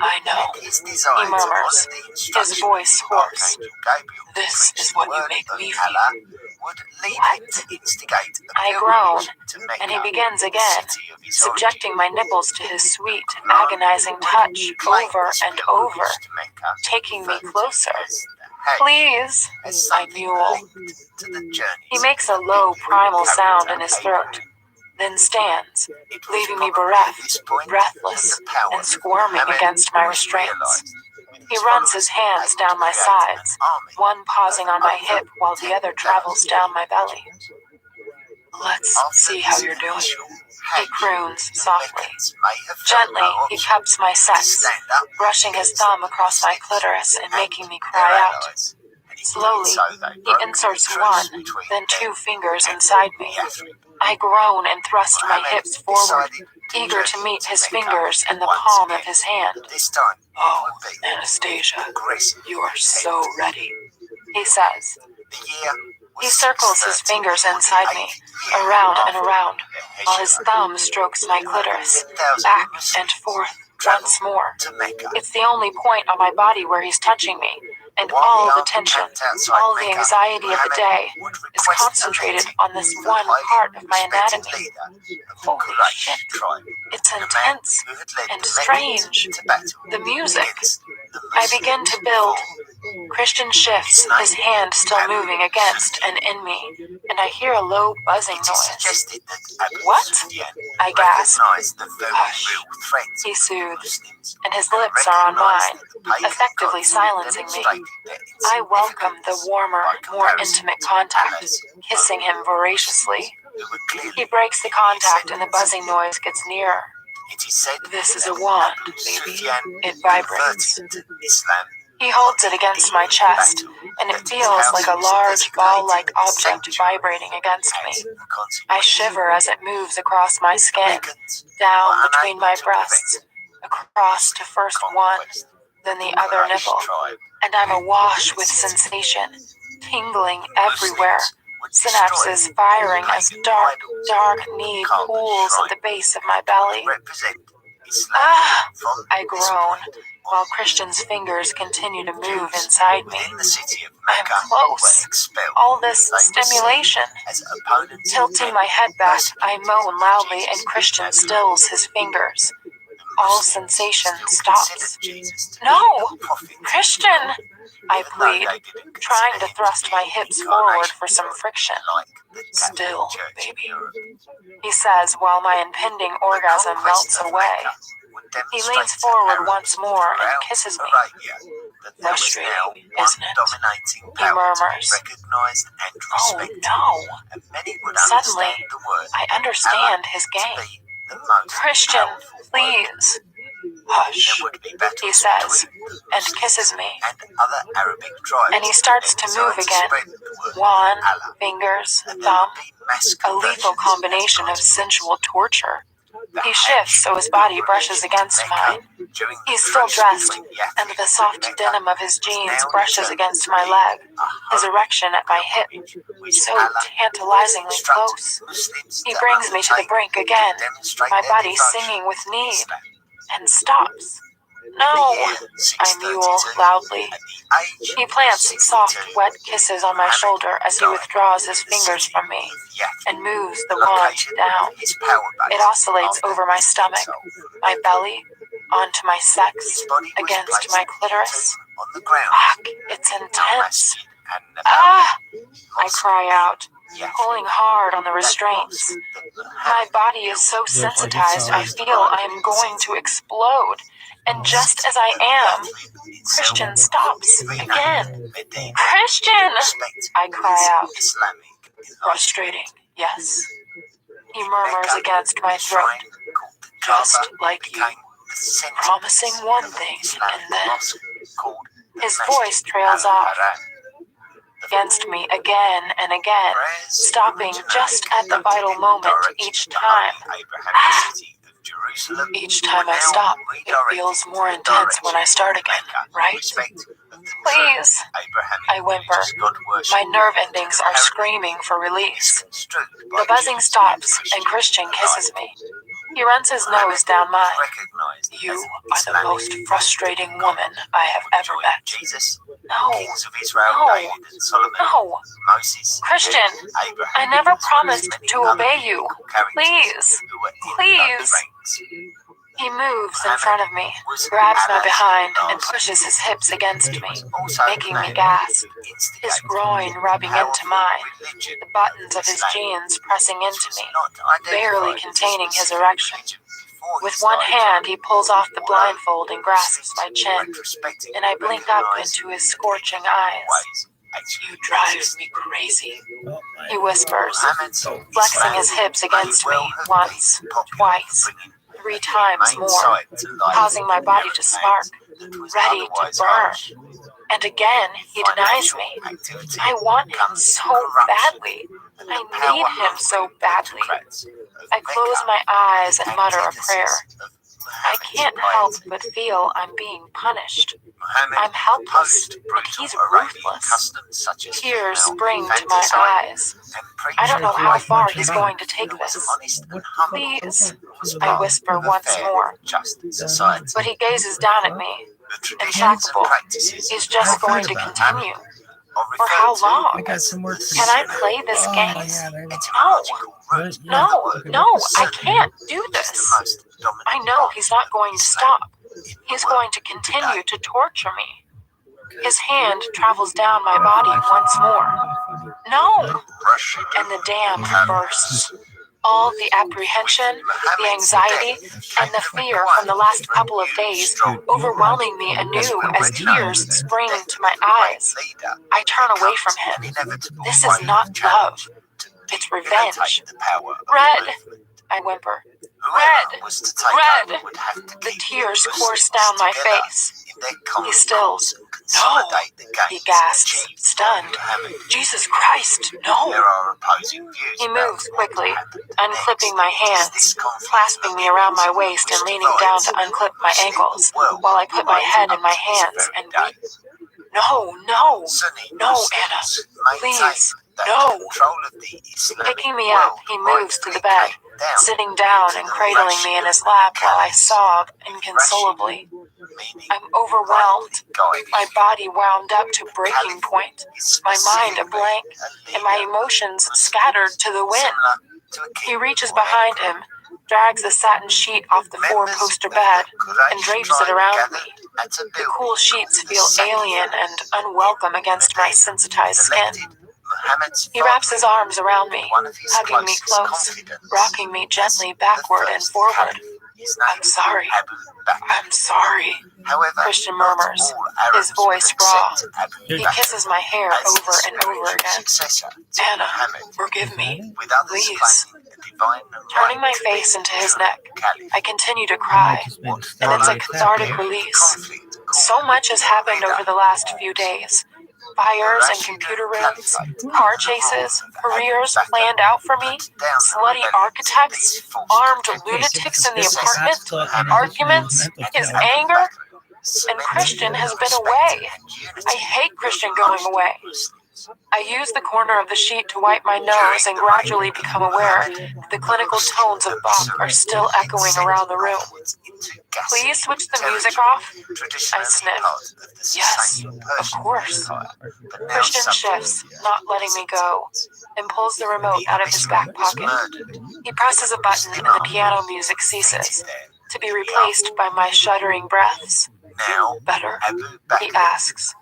I know, he murmurs, his voice hoarse. This is what you make me feel. What? I groan, and he begins again, subjecting my nipples to his sweet, agonizing touch over and over, taking me closer. Please, I mewl. He makes a low, primal sound in his throat, then stands, leaving me bereft, breathless, and squirming against my restraints. He runs his hands down my sides, one pausing on my hip while the other travels down my belly. Let's see how you're doing, he croons softly. Gently, he cups my sex, brushing his thumb across my clitoris and making me cry out. Slowly, he inserts one, then two fingers inside me. I groan and thrust my hips forward, eager to meet his fingers in the palm of his hand.
This time,
"Oh, Anastasia, you are so ready," he says.
the year
He circles his fingers inside me, around and around, while his thumb strokes my clitoris, back and forth, once more. It's the only point on my body where he's touching me, and all the tension, all the anxiety of the day is concentrated on this one part of my anatomy. Holy shit, it's intense and strange. The music. I begin to build. Christian shifts, his hand still moving against and in me, and I hear a low buzzing noise. "What?" I gasp. "Hush," he soothes, and his lips are on mine, effectively silencing me. I welcome the warmer, more intimate contact, kissing him voraciously. He breaks the contact and the buzzing noise gets nearer. "This is a wand, baby. It vibrates." He holds it against my chest, and it feels like a large ball-like object vibrating against me. I shiver as it moves across my skin, down between my breasts, across to first one, then the other nipple, and I'm awash with sensation, tingling everywhere, synapses firing as dark need pools at the base of my belly. "Ah!" I groan, while Christian's fingers continue to move inside me. I'm close. All this stimulation. Tilting my head back, I moan loudly and Christian stills his fingers. All sensation stops. "No! Christian!" I plead, trying to thrust my hips forward for some friction. "Still, baby," he says while my impending orgasm melts away. He leans forward once more and kisses me. "Frustrating, isn't it?" he murmurs. Oh no! Suddenly, I understand his game. "Christian, please." "Hush," he says, and kisses me. And he starts to move again. Wand, fingers, thumb, a lethal combination of sensual torture. He shifts so his body brushes against mine. He's still dressed, and the soft denim of his jeans brushes against my leg, his erection at my hip, so tantalizingly close. He brings me to the brink again, my body singing with need, and stops. "No," I mule loudly. He plants soft, wet kisses on my shoulder as he withdraws his fingers from me and moves the wand down. It oscillates over my stomach, my belly, onto my sex, against my clitoris. Fuck, it's intense. "Ah!" I cry out, pulling hard on the restraints. My body is so sensitized I feel I am going to explode. And just as I am, Christian stops again. "Christian!" I cry out. "Frustrating, yes." He murmurs against my throat. "Just like you. Promising one thing, and then..." His voice trails off. Against me again and again, stopping just at the vital moment each time. Ah! Each time I stop, it feels more intense when I start again, right? "Please," I whimper. My nerve endings are screaming for release. The buzzing stops, and Christian kisses me. He runs his nose down mine. "You are the most frustrating woman I have ever met." No. No. Christian, I never promised to obey you. Please. Please. He moves in front of me, grabs my behind, and pushes his hips against me, making me gasp. His groin rubbing into mine, the buttons of his jeans pressing into me, barely containing his erection. With one hand, he pulls off the blindfold and grasps my chin, and I blink up into his scorching eyes. "You drive me crazy," he whispers, flexing his hips against me once, twice, 3 times more, causing my body to spark, ready to burn. And again, he denies me. I want him so badly. I need him so badly. I close my eyes and mutter a prayer. I can't help but feel I'm being punished. I'm helpless, and he's ruthless. Tears spring to my eyes. I don't know how far he's going to take this. Please, I whisper once more. But he gazes down at me, implacable. He's just going to continue. For how long? Can I play this game? No, I can't do this. I know he's not going to stop. He's going to continue to torture me. His hand travels down my body once more. No! And the dam bursts. All the apprehension, the anxiety, and the fear from the last couple of days overwhelming me anew as tears spring to my eyes. I turn away from him. This is not love. It's revenge. Red! I whimper. Red! The tears course down my face. He stills. No! He gasps, stunned. Jesus Christ, no! He moves quickly, unclipping my hands, clasping me around my waist and leaning down to unclip my ankles, while I put my head in my hands and weep. No, Anna, please, no. Picking me up, he moves to the bed, sitting down and cradling me in his lap while I sob inconsolably. I'm overwhelmed, my body wound up to breaking point, my mind a blank, and my emotions scattered to the wind. He reaches behind him, drags the satin sheet off the four-poster bed, and drapes it around me. The cool sheets feel alien and unwelcome against my sensitized skin. He wraps his arms around me, hugging me close, rocking me gently backward and forward. I'm sorry. Christian murmurs, his voice raw. He kisses my hair over and over again. Anna, forgive me, please. Turning my face into his neck, I continue to cry, and it's a cathartic release. So much has happened over the last few days. Fires in computer rooms, car chases, careers planned out for me, slutty architects, armed lunatics in the apartment, arguments, his anger, and Christian has been away. I hate Christian going away. I use the corner of the sheet to wipe my nose and gradually become aware that the clinical tones of Bach are still echoing around the room. Please switch the music off? I sniff. Yes, of course. Christian shifts, not letting me go, and pulls the remote out of his back pocket. He presses a button and the piano music ceases, to be replaced by my shuddering breaths. Better? He asks.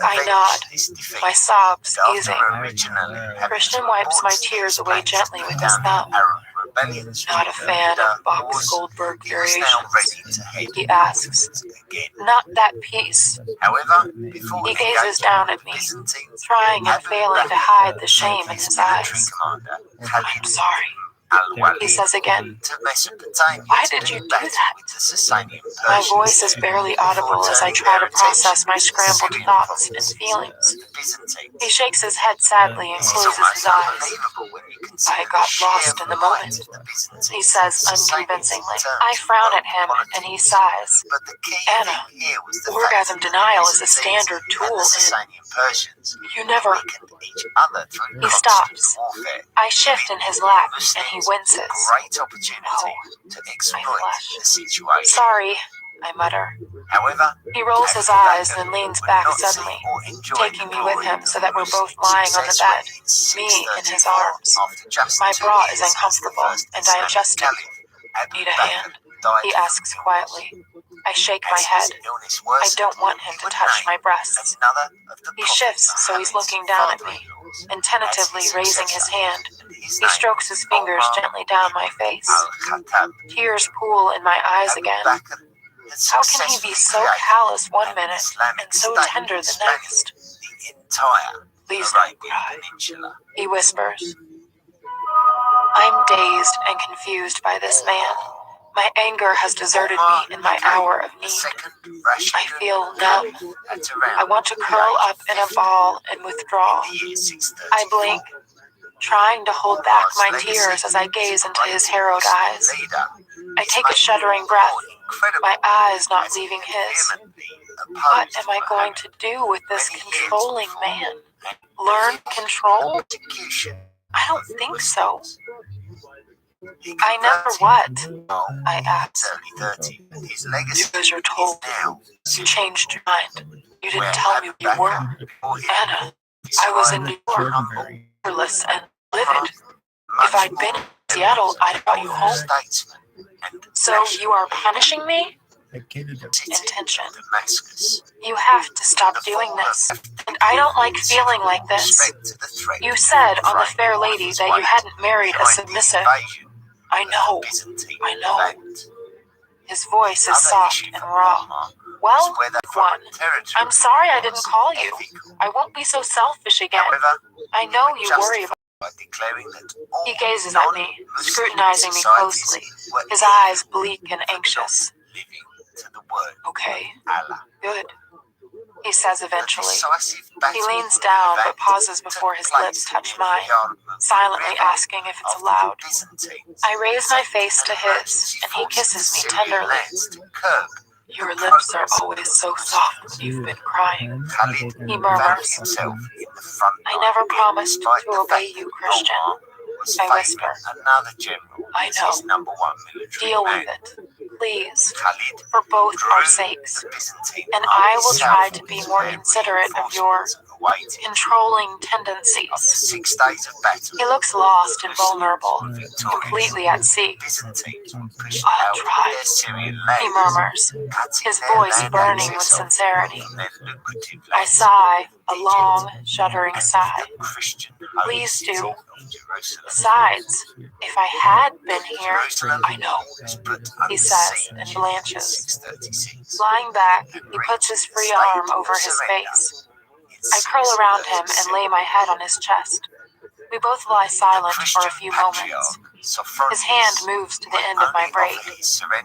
I nod, my sobs easing. Christian wipes my tears away gently with his thumb. Not a fan of Bach's Goldberg variations, he asks. Not that piece. He gazes down at me, trying and failing to hide the shame in his eyes. I'm sorry, he says again. Why did you do that? My voice is barely audible as I try to process my scrambled thoughts and feelings. He shakes his head sadly and closes his eyes. I got lost in the moment, he says unconvincingly. I frown at him and he sighs. Anna, orgasm denial is a standard tool in... You never... He stops. I shift in his lap and he winces. Oh, I flush. Sorry, I mutter. He rolls his eyes and leans back suddenly, taking me with him so that we're both lying on the bed, me in his arms. My bra is uncomfortable, and I adjust it. Need a hand? He asks quietly. I shake my head. I don't want him to touch my breasts. He shifts so he's looking down at me, and tentatively raising his hand, he strokes his fingers gently down my face. Tears pool in my eyes again. How can he be so callous one minute and so tender the next? Please don't cry, he whispers. I'm dazed and confused by this man. My anger has deserted me in my hour of need. I feel numb. I want to curl up in a ball and withdraw. I blink. trying to hold back my tears as I gaze into his harrowed eyes. I take a shuddering breath, my eyes not leaving his. What am I going to do with this controlling man? Learn control? I don't think so. I never what? I asked. Because you're told. You changed your mind. You didn't tell me who you were. Anna, I was in New York, fearless and livid. If I'd been in Seattle, I'd brought you home. So you are punishing me? Intention. You have to stop doing this. And I don't like feeling like this. You said on The Fair Lady that you hadn't married a submissive. I know. His voice is soft and raw. Well, one. I'm sorry I didn't call you. I won't be so selfish again. I know you worry about. He gazes at me, scrutinizing me closely, his eyes bleak and anxious. Okay, good, he says eventually. He leans down but pauses before his lips touch mine, silently asking if it's allowed. I raise my face to his, and he kisses me tenderly. Your lips are always so soft when you've been crying, he murmurs. I never promised to obey you, Christian. I whisper. I know. Deal with it. Please, for both our sakes. And I will try to be more considerate of your controlling tendencies. He looks lost and vulnerable, completely at sea. I'll try, he murmurs, his voice burning with sincerity. I sigh, a long, shuddering sigh. Please do. Besides, if I had been here, I know, he says and blanches. Lying back, he puts his free arm over his face. I curl around him and lay my head on his chest. We both lie silent for a few moments. His hand moves to the end of my braid.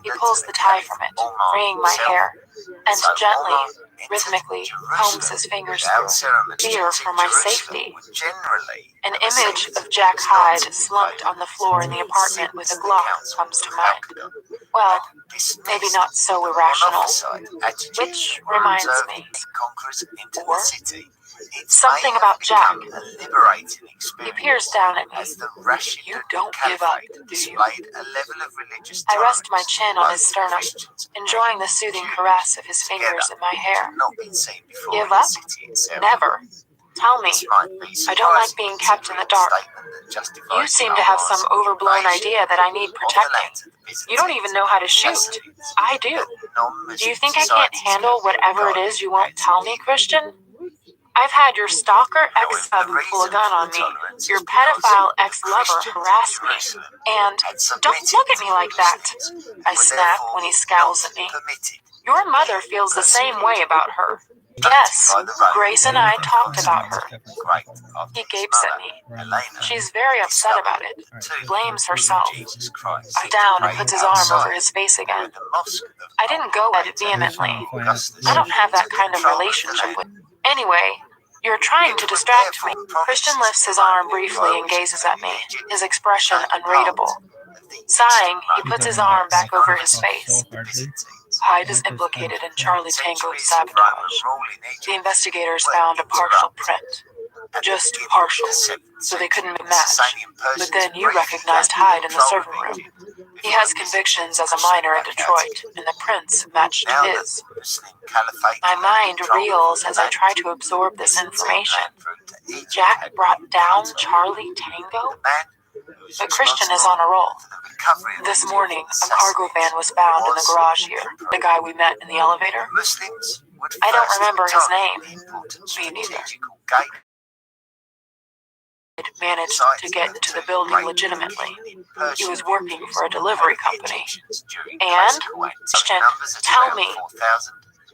He pulls the tie from it, freeing my hair, and gently, rhythmically, combs his fingers through, fear for my safety. An image of Jack Hyde slumped on the floor in the apartment with a Glock comes to mind. Well, maybe not so irrational. Which reminds me. Or something about Jack. He peers down at me. You don't give up, do you? I rest my chin on his sternum, enjoying the soothing caress of his fingers in my hair. Give up? Never. Tell me. I don't like being kept in the dark. You seem to have some overblown idea that I need protecting. You don't even know how to shoot. I do. Do you think I can't handle whatever it is you won't tell me, Christian? I've had your stalker ex-hub pull a gun on me, your pedophile ex-lover harass me, and don't look at me like that, I snap when he scowls at me. Your mother feels the same way about her. Yes, Grace and I talked about her. He gapes at me. She's very upset about it. Blames herself. I down and puts his arm over his face again. I didn't go at it vehemently. I don't have that kind of relationship with. Anyway, you're trying to distract me. Christian lifts his arm briefly and gazes at me, his expression unreadable. Sighing, he puts his arm back over his face. Hyde is implicated in Charlie Tango's sabotage. The investigators found a partial print. Just partial, so they couldn't match. But then you recognized Hyde in the server room. He has convictions as a minor in Detroit, and the prints matched his. My mind reels as I try to absorb this information. Jack brought down Charlie Tango? But Christian is on a roll. This morning, a cargo van was found in the garage here. The guy we met in the elevator. I don't remember his name. Me neither. Managed to get into the building legitimately. He was working for a delivery company. And, Christian, tell me,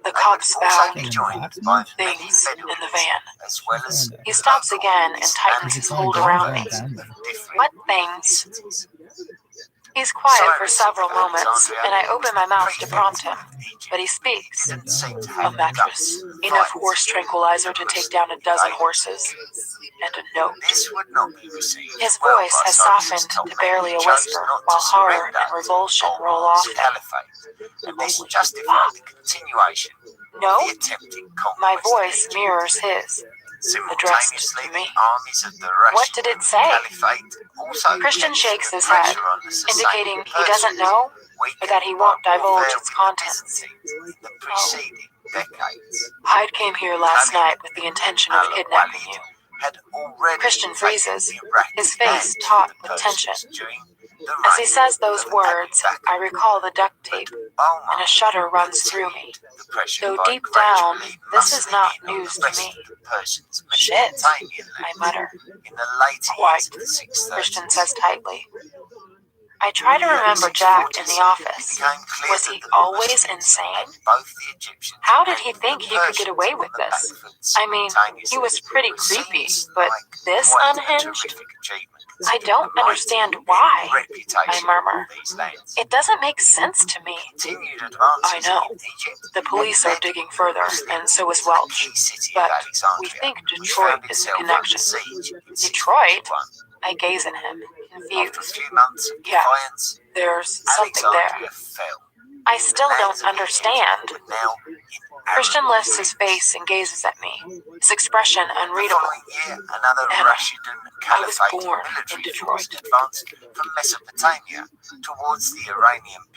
the cops found things in the van. He stops again and tightens his hold around me. What things? He's quiet for several moments, and I open my mouth to prompt him, but he speaks. A mattress, enough horse tranquilizer to take down a dozen horses, and a note. His voice has softened to barely a whisper, while horror and revulsion roll off him. No, my voice mirrors his, addressed to me. What did it say? Christian shakes his head, indicating he doesn't know, or that he won't divulge its contents. Hyde came here last night with the intention of kidnapping you. Christian freezes, his face taut with tension. As he says those words, I recall the duct tape, and a shudder runs through me. Though deep down, this is not news to me. Shit, I mutter. Quite, Christian says tightly. I try to remember Jack in the office. Was he always insane? How did he think he could get away with this? I mean, he was pretty creepy, but this unhinged? I don't understand why, I murmur. It doesn't make sense to me. I know. The police are digging further, and so is Welch. But we think Detroit is the connection. Detroit? I gaze at him, confused. Yeah, there's something there. I still don't understand. Christian lifts his face and gazes at me, his expression unreadable. Emma, I was born in Detroit.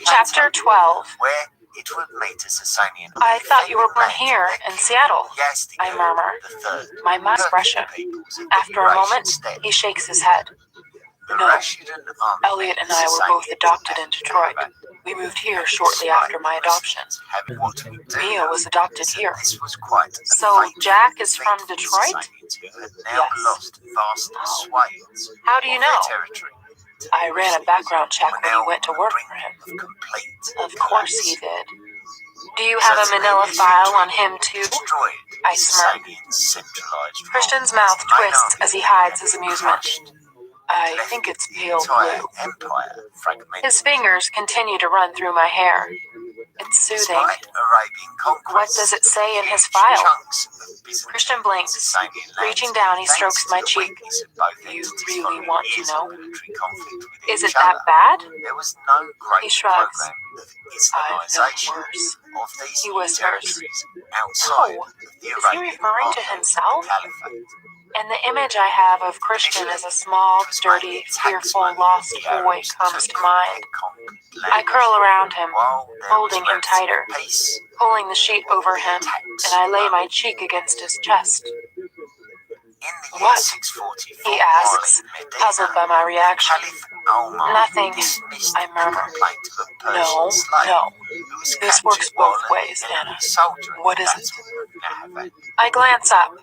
Chapter 12. I thought you were born here in Seattle, I murmur, my mouth expression. After a moment, he shakes his head. No, Elliot and I were both adopted in Detroit. We moved here shortly after my adoption. Mia was adopted here. So Jack is from Detroit? Yes. Oh. How do you know? I ran a background check when you went to work for him. Of course he did. Do you have a manila file on him too? I smirk. Christian's mouth twists as he hides his amusement. I think it's pale blue. His fingers continue to run through my hair. It's soothing. What does it say in his file? Christian blinks. Reaching down, he strokes my cheek. You really want to know? Is it that bad? He shrugs. I've known worse. He whispers. Oh, is he referring to himself? And the image I have of Christian as a small, dirty, fearful, lost boy comes to mind. I curl around him, holding him tighter, pulling the sheet over him, and I lay my cheek against his chest. What? He asks, puzzled by my reaction. Nothing, I murmur. No. This works both ways, Anna. What is it? I glance up,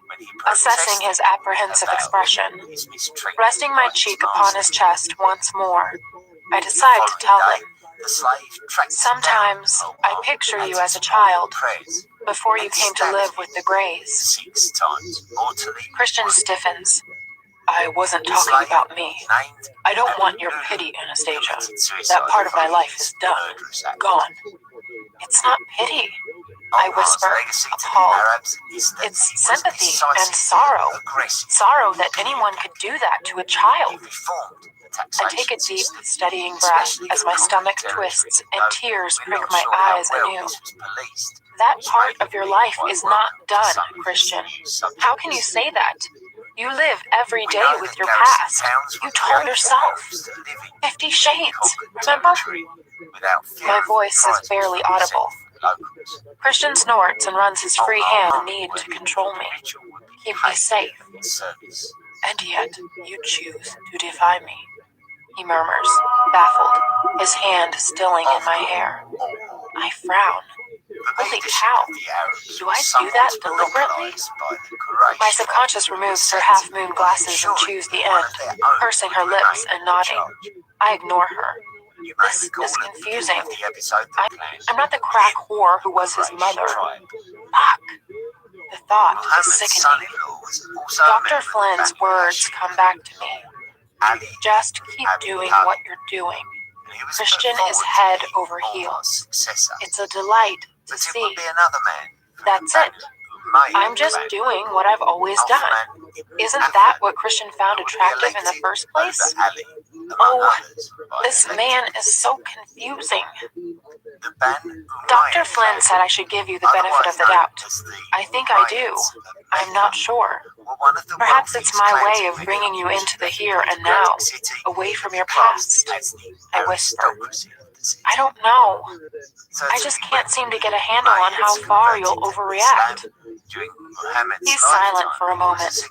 assessing his apprehensive expression. Resting my cheek upon his chest once more, I decide to tell him. Sometimes I picture you as a child, before you came to live with the Greys. Christian stiffens. I wasn't talking about me. I don't want your pity, Anastasia. That part of my life is done, gone. It's not pity, I whisper, appalled. It's sympathy and sorrow. Sorrow that anyone could do that to a child. I take a deep, steadying breath as my stomach twists and tears prick my eyes anew. That part of your life is not done, Christian. How can you say that? You live every day with your past. You told yourself. 50 Shades, remember? My voice is barely audible. Christian snorts and runs his free hand in need to control me, keep me safe. And yet, you choose to defy me, he murmurs, baffled, his hand stilling in my hair. I frown. Holy cow, do I do that deliberately? My subconscious removes her half-moon glasses and chews the end, pursing her lips and nodding. I ignore her. This is confusing. I'm not the crack whore who was his mother. Fuck. The thought is sickening. Dr. Flynn's words come back to me. Just keep doing what you're doing.
He was
Christian
put
is
forward
head
to be
over
Omar
heels.
successor.
It's a delight to
But it
see.
would be another man.
That's
Man
it.
who may
I'm just
have
doing what I've always done. Isn't that what Christian found attractive in the first place? Oh, this man is so confusing. Dr. Flynn said I should give you the benefit of the doubt. I think I do. I'm not sure. Perhaps it's my way of bringing you into the here and now, away from your past. I whispered. I don't know. I just can't seem to get a handle on how far you'll overreact. He's silent for a moment.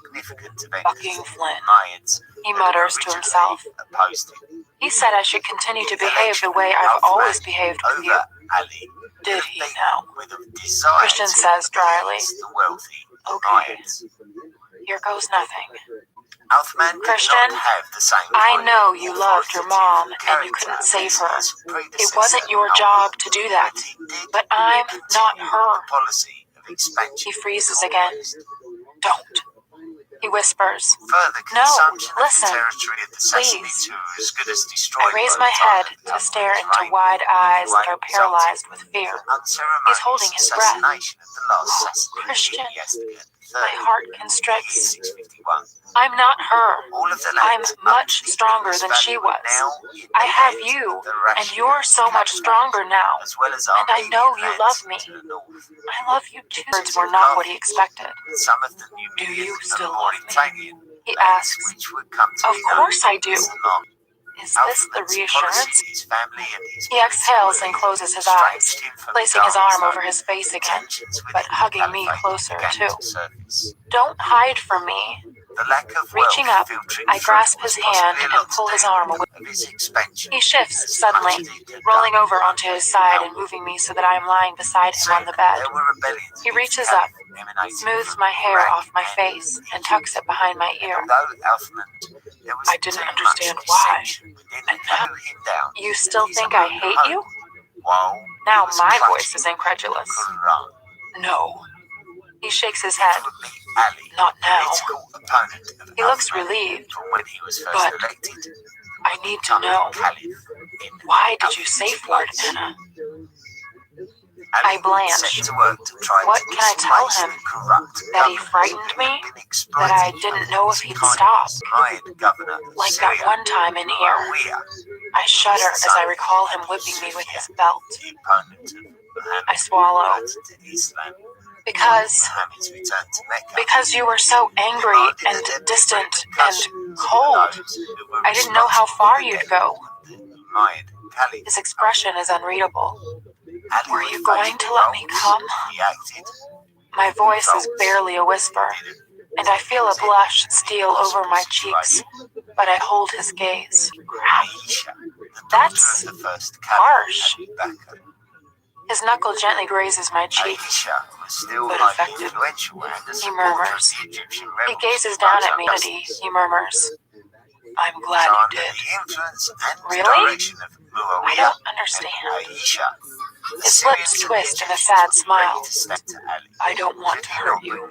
Fucking Flynn, he mutters to himself. He said I should continue to behave the way I've always behaved with you. Did he now? Christian says dryly. Okay. Here goes nothing. Christian, I know you loved your mom and you couldn't save her. It wasn't your job to do that. But I'm not her. He freezes again. Don't. He whispers. No, listen, please. I raise my head to stare into wide eyes that are paralyzed with fear. He's holding his breath. Oh, Christian, my heart constricts. I'm not her. I'm much stronger than she was. I have you, and you're so much stronger now. And I know you love me. I love you too. Words were not what he expected. Do you still love me? He asks. Of course I do. Is this the reassurance? He exhales and closes his eyes, placing his arm over his face again, but hugging me closer too. Don't hide from me. Reaching up, I grasp his hand and pull his arm away. He shifts suddenly, rolling over onto his side and moving me so that I am lying beside him on the bed. He reaches up, smooths my hair off my face, and tucks it behind my ear. I didn't understand why. And now, you still think I hate you? Now my voice is incredulous. No. He shakes his head. Not now. He looks relieved. But I need to know. Why did you say for it, Anna? I blanch. What can I tell him? That he frightened me? That I didn't know if he'd stop? Like that one time in here. I shudder as I recall him whipping me with his belt. I swallow. Because you were so angry and distant and cold. I didn't know how far you'd go. His expression is unreadable. Were you going to let me come? My voice is barely a whisper, and I feel a blush steal over my cheeks, but I hold his gaze. Crap. That's harsh. His knuckle gently grazes my cheek, but effective. He murmurs. He gazes down at me. He murmurs. I'm glad you did. Really? I don't understand. His lips twist in a sad smile. I don't want to hurt you.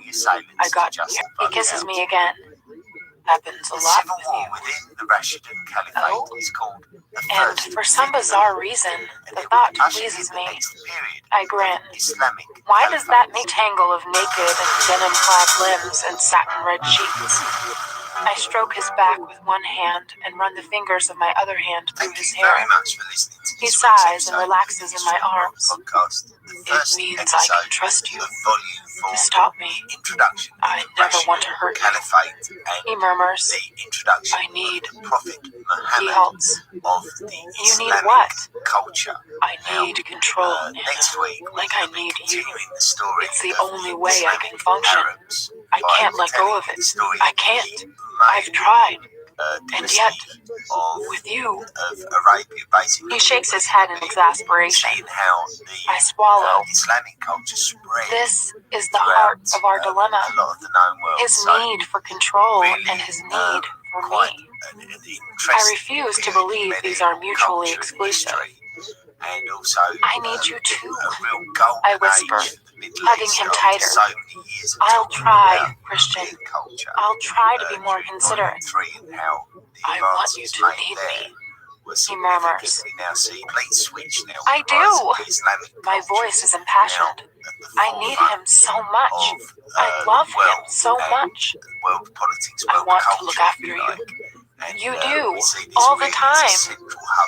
I got you. He kisses me again. Happens a lot with you. Oh? And for some bizarre reason, the thought pleases me. I grin. Why does that make a tangle of naked and denim-clad limbs and satin-red sheets? I stroke his back with one hand and run the fingers of my other hand through his hair. He sighs and relaxes in my arms. It means I can trust you to stop me. I never want to hurt you. He murmurs. I need. He halts. You need what? I need control, Nana. Like I need you. It's the only way I can function. I can't let go of it. I can't. I've tried. And yet, with you. He shakes his head in exasperation. I swallow. This is the heart of our dilemma. His need for control and his need for me. I refuse to believe these are mutually exclusive. I need you too, I whisper, hugging him tighter. I'll try, Christian. I'll try to be more considerate. I want you to need me. He murmurs.
Now see, complete switch now.
I do. My voice is impassioned. I need him so much. I love him so much.
World politics,
I want to look after you. You do, all the time.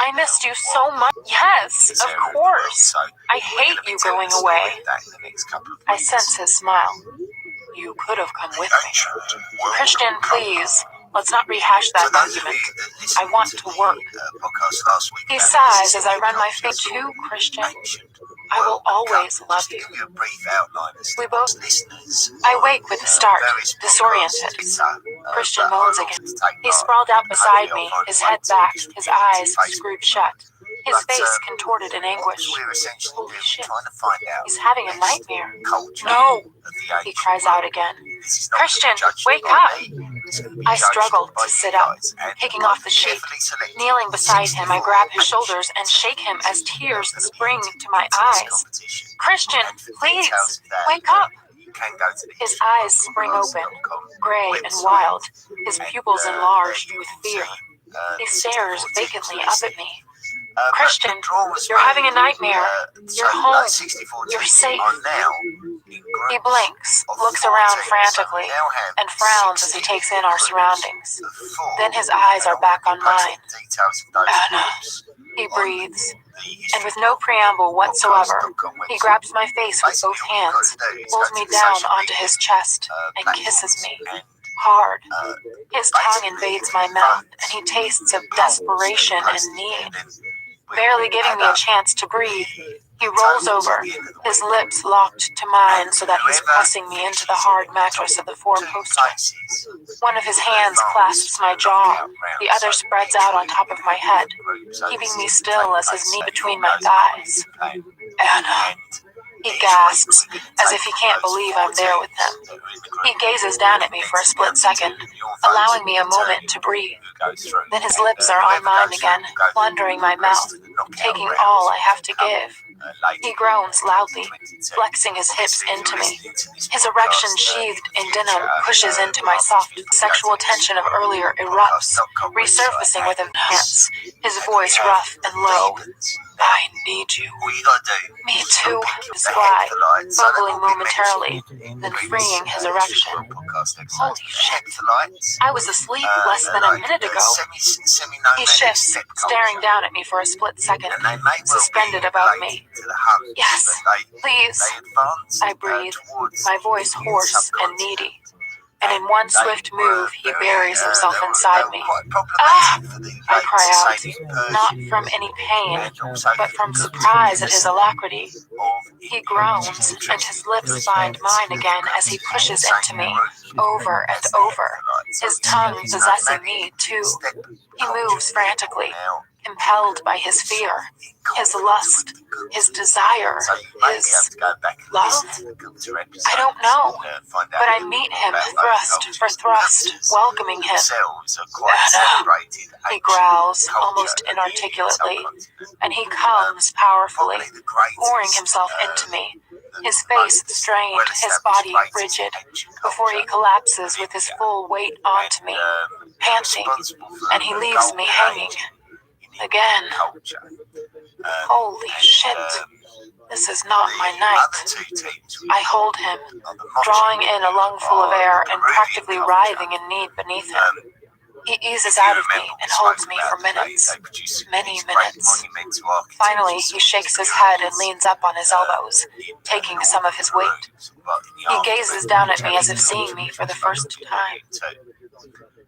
I missed you so much. Yes, of course. I hate you going away. I sense his smile. You could have come with me. Christian, please, let's not rehash that argument. I want to work. He sighs as I run my face to Christian. I will always love you. We both. I wake with a start, disoriented. Christian moans again. He sprawled out beside me, his head back, his eyes screwed shut, his face contorted in anguish. Holy shit. He's having a nightmare. No! He cries out again. Christian, wake up! I struggle to sit up, taking off the sheet. Kneeling beside him, I grab his shoulders and shake him as tears spring to my eyes. Christian, please, wake up! His eyes spring open, gray and wild, his pupils enlarged with fear. He stares vacantly up at me. Christian, you're having a nightmare. You're home. You're safe. He blinks, looks around frantically, and frowns as he takes in our surroundings. Then his eyes are back on mine. Anna, he breathes, and with no preamble whatsoever, he grabs my face with both hands, pulls me down onto his chest, and kisses me. Hard. His tongue invades my mouth, and he tastes of desperation and need. Barely giving me a chance to breathe, he rolls over, his lips locked to mine so that he's pressing me into the hard mattress of the four-poster. One of his hands clasps my jaw, the other spreads out on top of my head, keeping me still as his knee between my thighs. Anna. He gasps, as if he can't believe I'm there with him. He gazes down at me for a split second, allowing me a moment to breathe. Then his lips are on mine again, plundering my mouth, taking all I have to give. He groans loudly, flexing his hips into me. His erection sheathed in denim pushes into my soft sexual tension of earlier erupts, resurfacing with enhance, his voice rough and low. I need you. Me too, his cry, bubbling momentarily, then freeing his erection. Holy shit. I was asleep less than a minute ago. He shifts, staring down at me for a split second, suspended above me. Yes, please. I breathe, my voice hoarse and needy. And in one swift move, he buries himself inside me. Ah! I cry out, not from any pain, but from surprise at his alacrity. He groans, and his lips find mine again as he pushes into me, over and over, his tongue possessing me, too. He moves frantically, impelled by his fear, his lust, his desire, his love? I don't know, but I meet him thrust for thrust, welcoming him. He growls, almost inarticulately, and he comes powerfully, pouring himself into me, his face strained, his body rigid, before he collapses with his full weight onto me, panting, and he leaves me hanging. Again. Holy shit. This is not my night. I hold him, drawing in a lungful of air and practically writhing in need beneath him. He eases out of me and holds me for minutes. Many minutes. Finally, he shakes his head and leans up on his elbows, taking some of his weight. He gazes down at me as if seeing me for the first time.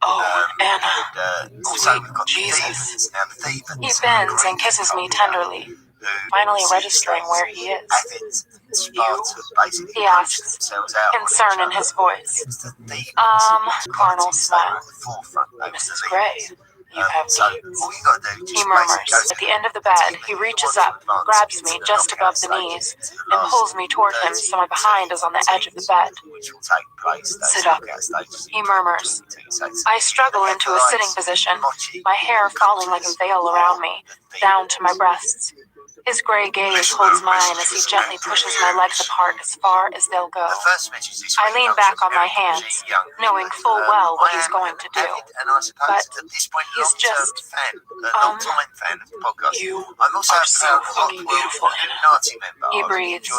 Oh, Anna, sweet Jesus. He bends and kisses me tenderly, finally registering where he is. You? He asks, concern in his voice. Carnal smile. Mrs. Gray, you have needs. He murmurs. At the end of the bed, he reaches up, grabs me just above the knees, and pulls me toward him so my behind is on the edge of the bed. Sit up, he murmurs. I struggle into a sitting position, my hair falling like a veil around me, down to my breasts. His gray gaze holds mine as he gently pushes my legs apart as far as they'll go. I lean back on my hands, knowing full well what he's going to do. But he's just, you are so fucking beautiful, Anna. He breathes,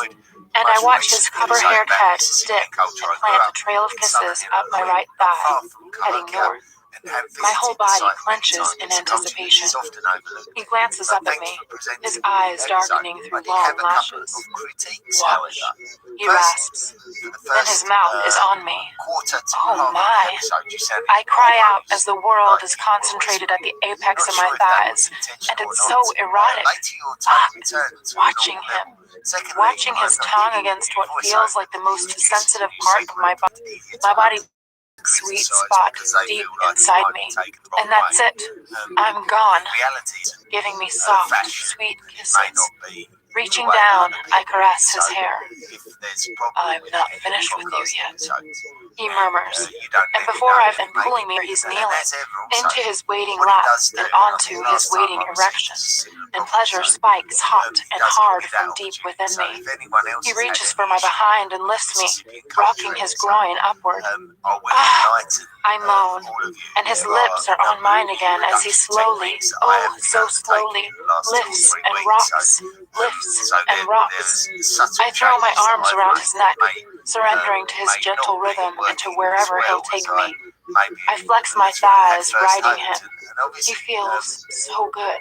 and I watch his cover-haired head dip and plant a trail of kisses up my right thigh, heading north. My whole body clenches in anticipation. He glances up at me, his eyes darkening through long lashes. Watch, he rasps. Then his mouth is on me. Oh my! I cry out as the world is concentrated at the apex of my thighs, and it's so erotic. Watching him. Watching his tongue against what feels like the most sensitive part of my body. My body sweet spot deep inside me, and that's it. I'm gone, giving me soft, sweet kisses. Reaching down, I caress his hair. I'm not finished with you yet, he murmurs, and before I've been pulling me, he's kneeling into his waiting lap and onto his waiting erection, and pleasure spikes hot and hard from deep within me. He reaches for my behind and lifts me, rocking his groin upward. I moan, and his lips are on mine again as he slowly, oh so slowly, lifts and rocks, lifts and rocks. I throw my arms around his neck, surrendering to his gentle rhythm and to wherever he'll take me. I flex my thighs, riding him. He feels so good.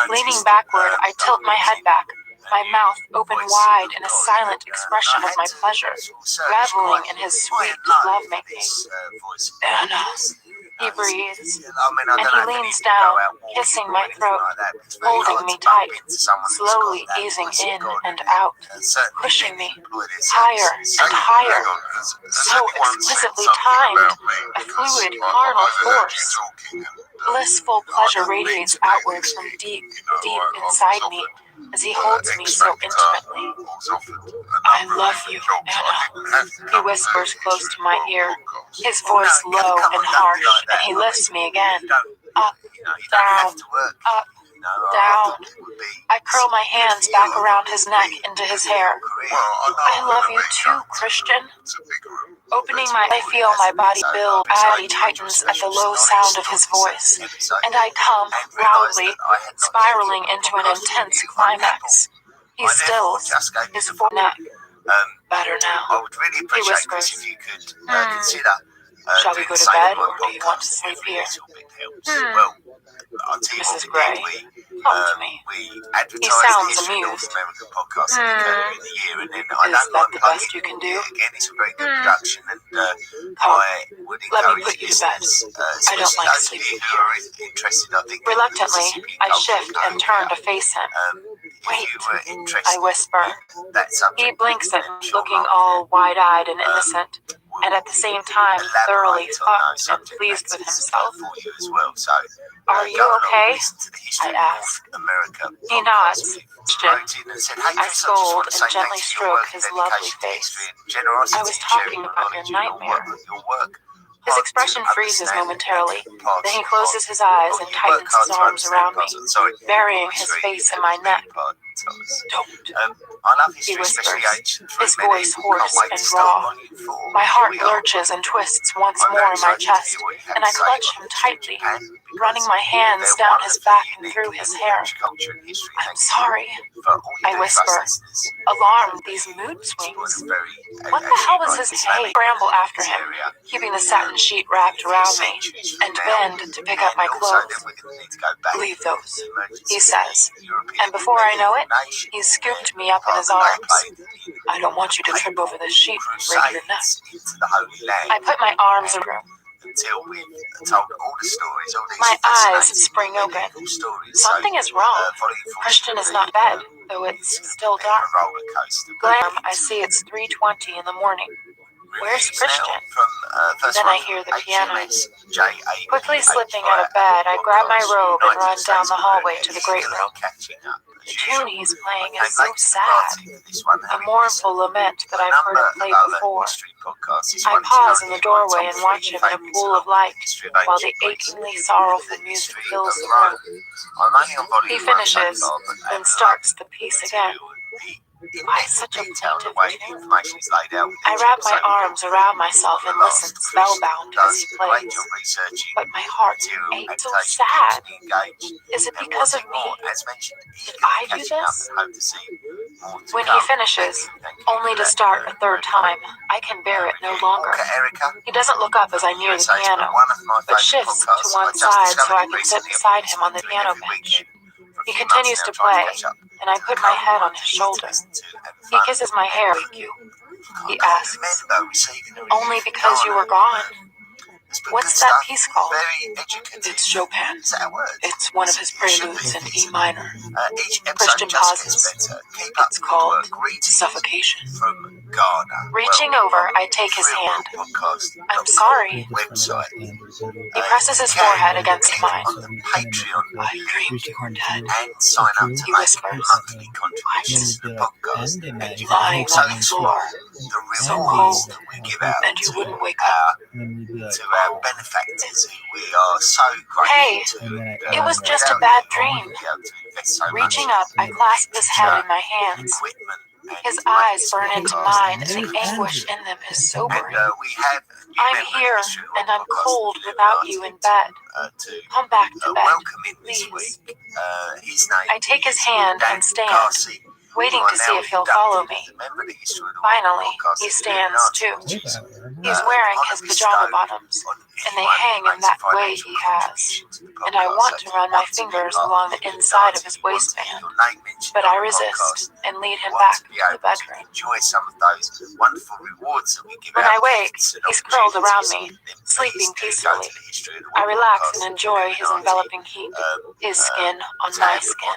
Leaning backward, I tilt my head back, my mouth open wide in a silent expression of my pleasure, reveling in his sweet lovemaking. Anna, he breathes, and he leans down, kissing my throat, holding me tight, slowly easing in and out, pushing me higher and higher, so exquisitely timed, a fluid, carnal force. Blissful pleasure radiates outward from deep, deep inside me as he holds me so intimately. I love you, Anna, he whispers close to my ear, his voice low and harsh, and he lifts me again. Up, down, up, down. I curl my hands back around his neck into his hair. I love you too, Christian. Opening I feel my body build as he tightens at the low sound of his voice, and I come, loudly, spiraling into an intense climax. He stills, his neck. Better now, he whispers. Shall we go to bed, or do you want to sleep here? Mrs. Gray, come to me. He sounds amused. Is that the best you can do? Come, let me put you to bed. I don't like sleeping here. Reluctantly, I shift and turn to face him. Wait, I whisper. He blinks at me, looking all wide-eyed and innocent, and at the same time thoroughly fucked and pleased with himself. Are you okay? I ask. He nods. I scold and gently stroke his lovely face. I was talking about your nightmare. His expression freezes momentarily, then he closes his eyes and tightens his arms around me, burying his face in my neck. Don't, he whispers, his voice hoarse and raw. My heart lurches and twists once more in my chest, and I clutch him tightly, running my hands down his back and through his hair. I'm sorry, I whisper, alarmed these mood swings. What the hell is his hay? I scramble after him, keeping the satin sheet wrapped around me, and bend to pick up my clothes. Leave those, he says, and before I know it, he's scooped me up in his arms. I don't want you to trip over the sheet and break your neck. I put my arms around. My eyes spring open. Something is wrong. Christian is not bed, though it's still dark. Glam, I see it's 3:20 in the morning. Where's
reviews now
Christian?
from first
Then
one
I hear the
from
piano.
HMS J8.
Quickly slipping out of bed, I grab my robe and run down the hallway to the great room. The tune he's playing is so sad, a mournful lament that I've heard him play before. I pause in the doorway and watch him in a pool of light, while the achingly sorrowful music fills the room. He finishes, then starts the piece again. Why such a plaintive tune? I wrap my arms around myself and listen spellbound as he plays. But my heart ain't so sad. Is it because of me? Did I do this? When he finishes, only to start a third time, I can bear it no longer. He doesn't look up as I near the piano, but shifts to one side so I can sit beside him on the piano bench. He continues to play, and I put my head on his shoulder. He kisses my hair. He asks, "Only because you were gone? What's that piece called?" It's Chopin. It's one of his preludes in E minor. Christian pauses. It's called Suffocation. Reaching over, I take his hand. "I'm sorry." He presses his forehead against mine. "I dreamed you were dead," he whispers. "I was lying on the floor, so cold, and you wouldn't wake up."
To our benefactors who we are so
Hey,
grateful to.
it was just a bad dream. Reaching up, I clasp his head in my hands. His eyes burn into mine, and the anguish in them is sobering. I'm here, and I'm cold without you in bed. Come back to bed, please. I take his hand and stand, waiting to see if he'll follow me. Finally, he stands too. He's wearing his pajama bottoms, and they hang in that way he has. And I want to run my fingers along the inside of his waistband, but I resist and lead him back to the bedroom. When I wake, he's curled around me, sleeping peacefully. I relax and enjoy his enveloping heat, his skin on my skin.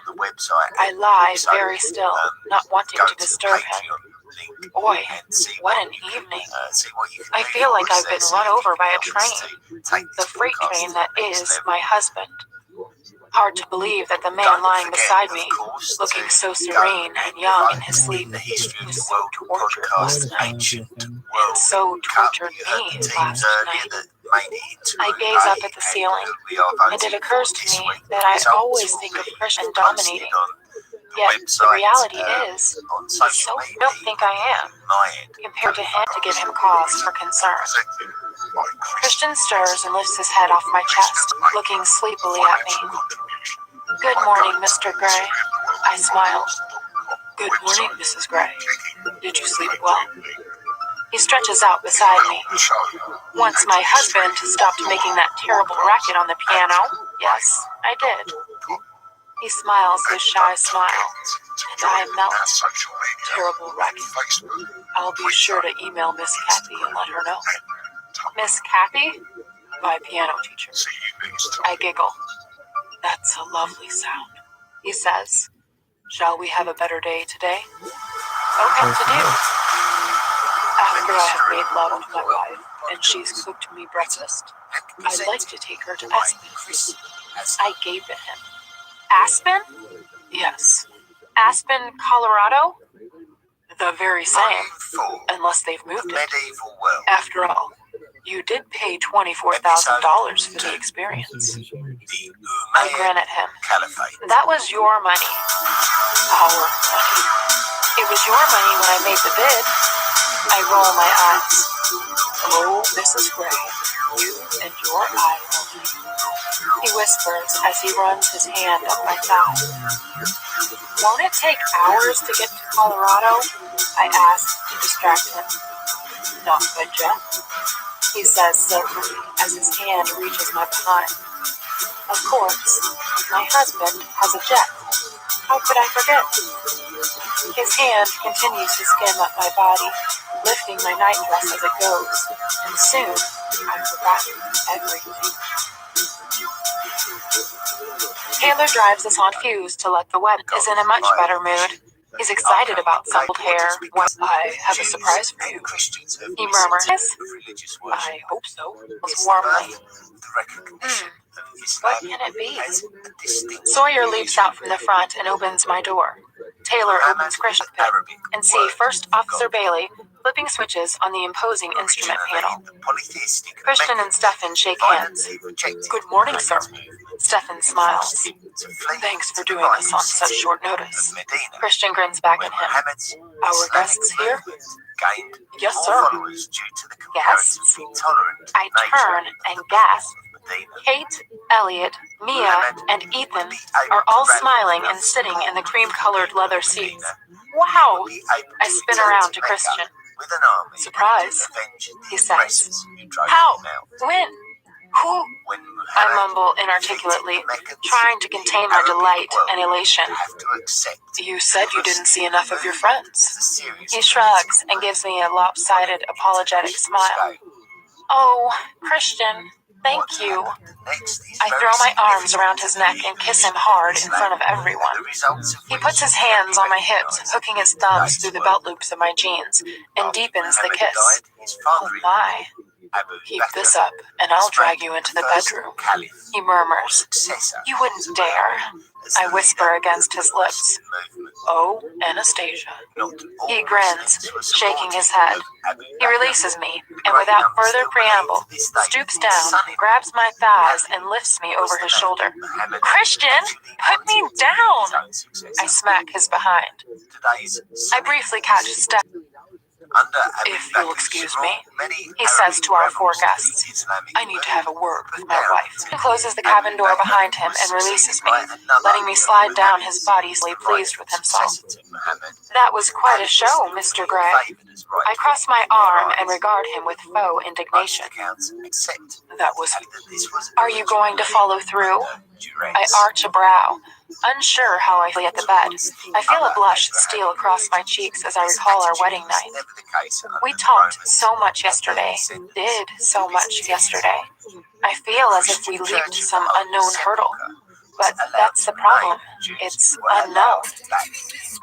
I lie very still, not wanting to disturb him. Boy, what an evening. I feel like I've been run over by a train, the freight train that is my husband. Hard to believe that the man lying beside me, looking so serene and young in his sleep, was so tortured last night, and so tortured me last night. I gaze up at the ceiling, and it occurs to me that I always think of Christian dominating. Yet the reality is, so I don't think I am, compared to him, to give him cause for concern. Christian stirs and lifts his head off my chest, looking sleepily at me. "Good morning, Mr. Gray." I smile. "Good morning, Mrs. Gray. Did you sleep well?" He stretches out beside me. "Once my husband stopped making that terrible racket on the piano, yes, I did." He smiles his shy smile, and I melt. Terrible racket. I'll be sure to email Miss Kathy and let her know. Miss Kathy? My piano teacher. I giggle. That's a lovely sound. He says, "Shall we have a better day today?" "Okay to do." After I have made love to my wife, and she's cooked me breakfast, I'd like to take her to Aspen. I gape at him. Aspen? Yes. Aspen, Colorado? The very same, unless they've moved it. After all, you did pay $24,000 for the experience. I grin at him. That was your money. Our money. It was your money when I made the bid. I roll my eyes. "Oh, Mrs. Gray, you and your eye rolling." He whispers as he runs his hand up my thigh. "Won't it take hours to get to Colorado?" I ask to distract him. "Not by jet," he says silkily as his hand reaches my behind. Of course, my husband has a jet. How could I forget? His hand continues to skim up my body, lifting my nightdress as it goes, and soon I've forgotten everything. Taylor drives us on Fuse to let the wet is in a much better mood. He's excited about sampled hair. Well, I have a surprise for you. He murmurs. I hope so. Warmly. What can it be? Sawyer leaps out from the front and opens my door. Taylor opens Christian's pit and see First Officer Bailey flipping switches on the imposing instrument panel. Christian and Stefan shake hands. Good morning, sir. Stefan smiles. Thanks for doing this on such short notice. Christian grins back at him. Our guests here? Yes, sir. Guests? I turn and gasp. Kate, Elliot, Mia, and Ethan are all smiling and sitting in the cream-colored leather seats. Wow! I spin around to Christian. Surprise, he says. How? When? Who? I mumble inarticulately, trying to contain my delight and elation. You said you didn't see enough of your friends. He shrugs and gives me a lopsided, apologetic smile. Oh, Christian, thank you. I throw my arms around his neck and kiss him hard in front of everyone. He puts his hands on my hips, hooking his thumbs through the belt loops of my jeans, and deepens the kiss. Oh my. Keep this up, and I'll drag you into the bedroom. He murmurs. You wouldn't dare. I whisper against his lips. Oh, Anastasia. He grins, shaking his head. He releases me, and without further preamble, stoops down, grabs my thighs, and lifts me over his shoulder. Christian, put me down! I smack his behind. I briefly catch his step. If you'll excuse me, he says to our four guests, I need to have a word with my wife. He closes the cabin door behind him and releases me, letting me slide down his body, pleased with himself. That was quite a show, Mr. Gray. I cross my arm and regard him with faux indignation. That was... Are you going to follow through? I arch a brow, unsure how I feel at the bed. I feel a blush steal across my cheeks as I recall our wedding night. We talked so much yesterday, did so much yesterday. I feel as if we leaped some unknown hurdle. But that's the problem. It's unknown.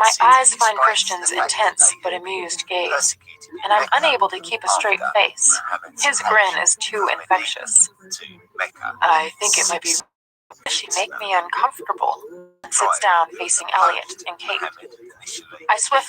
My eyes find Christian's intense but amused gaze, and I'm unable to keep a straight face. His grin is too infectious. I think it might be... She make me uncomfortable. Sits down facing Elliot and Kate. I swiftly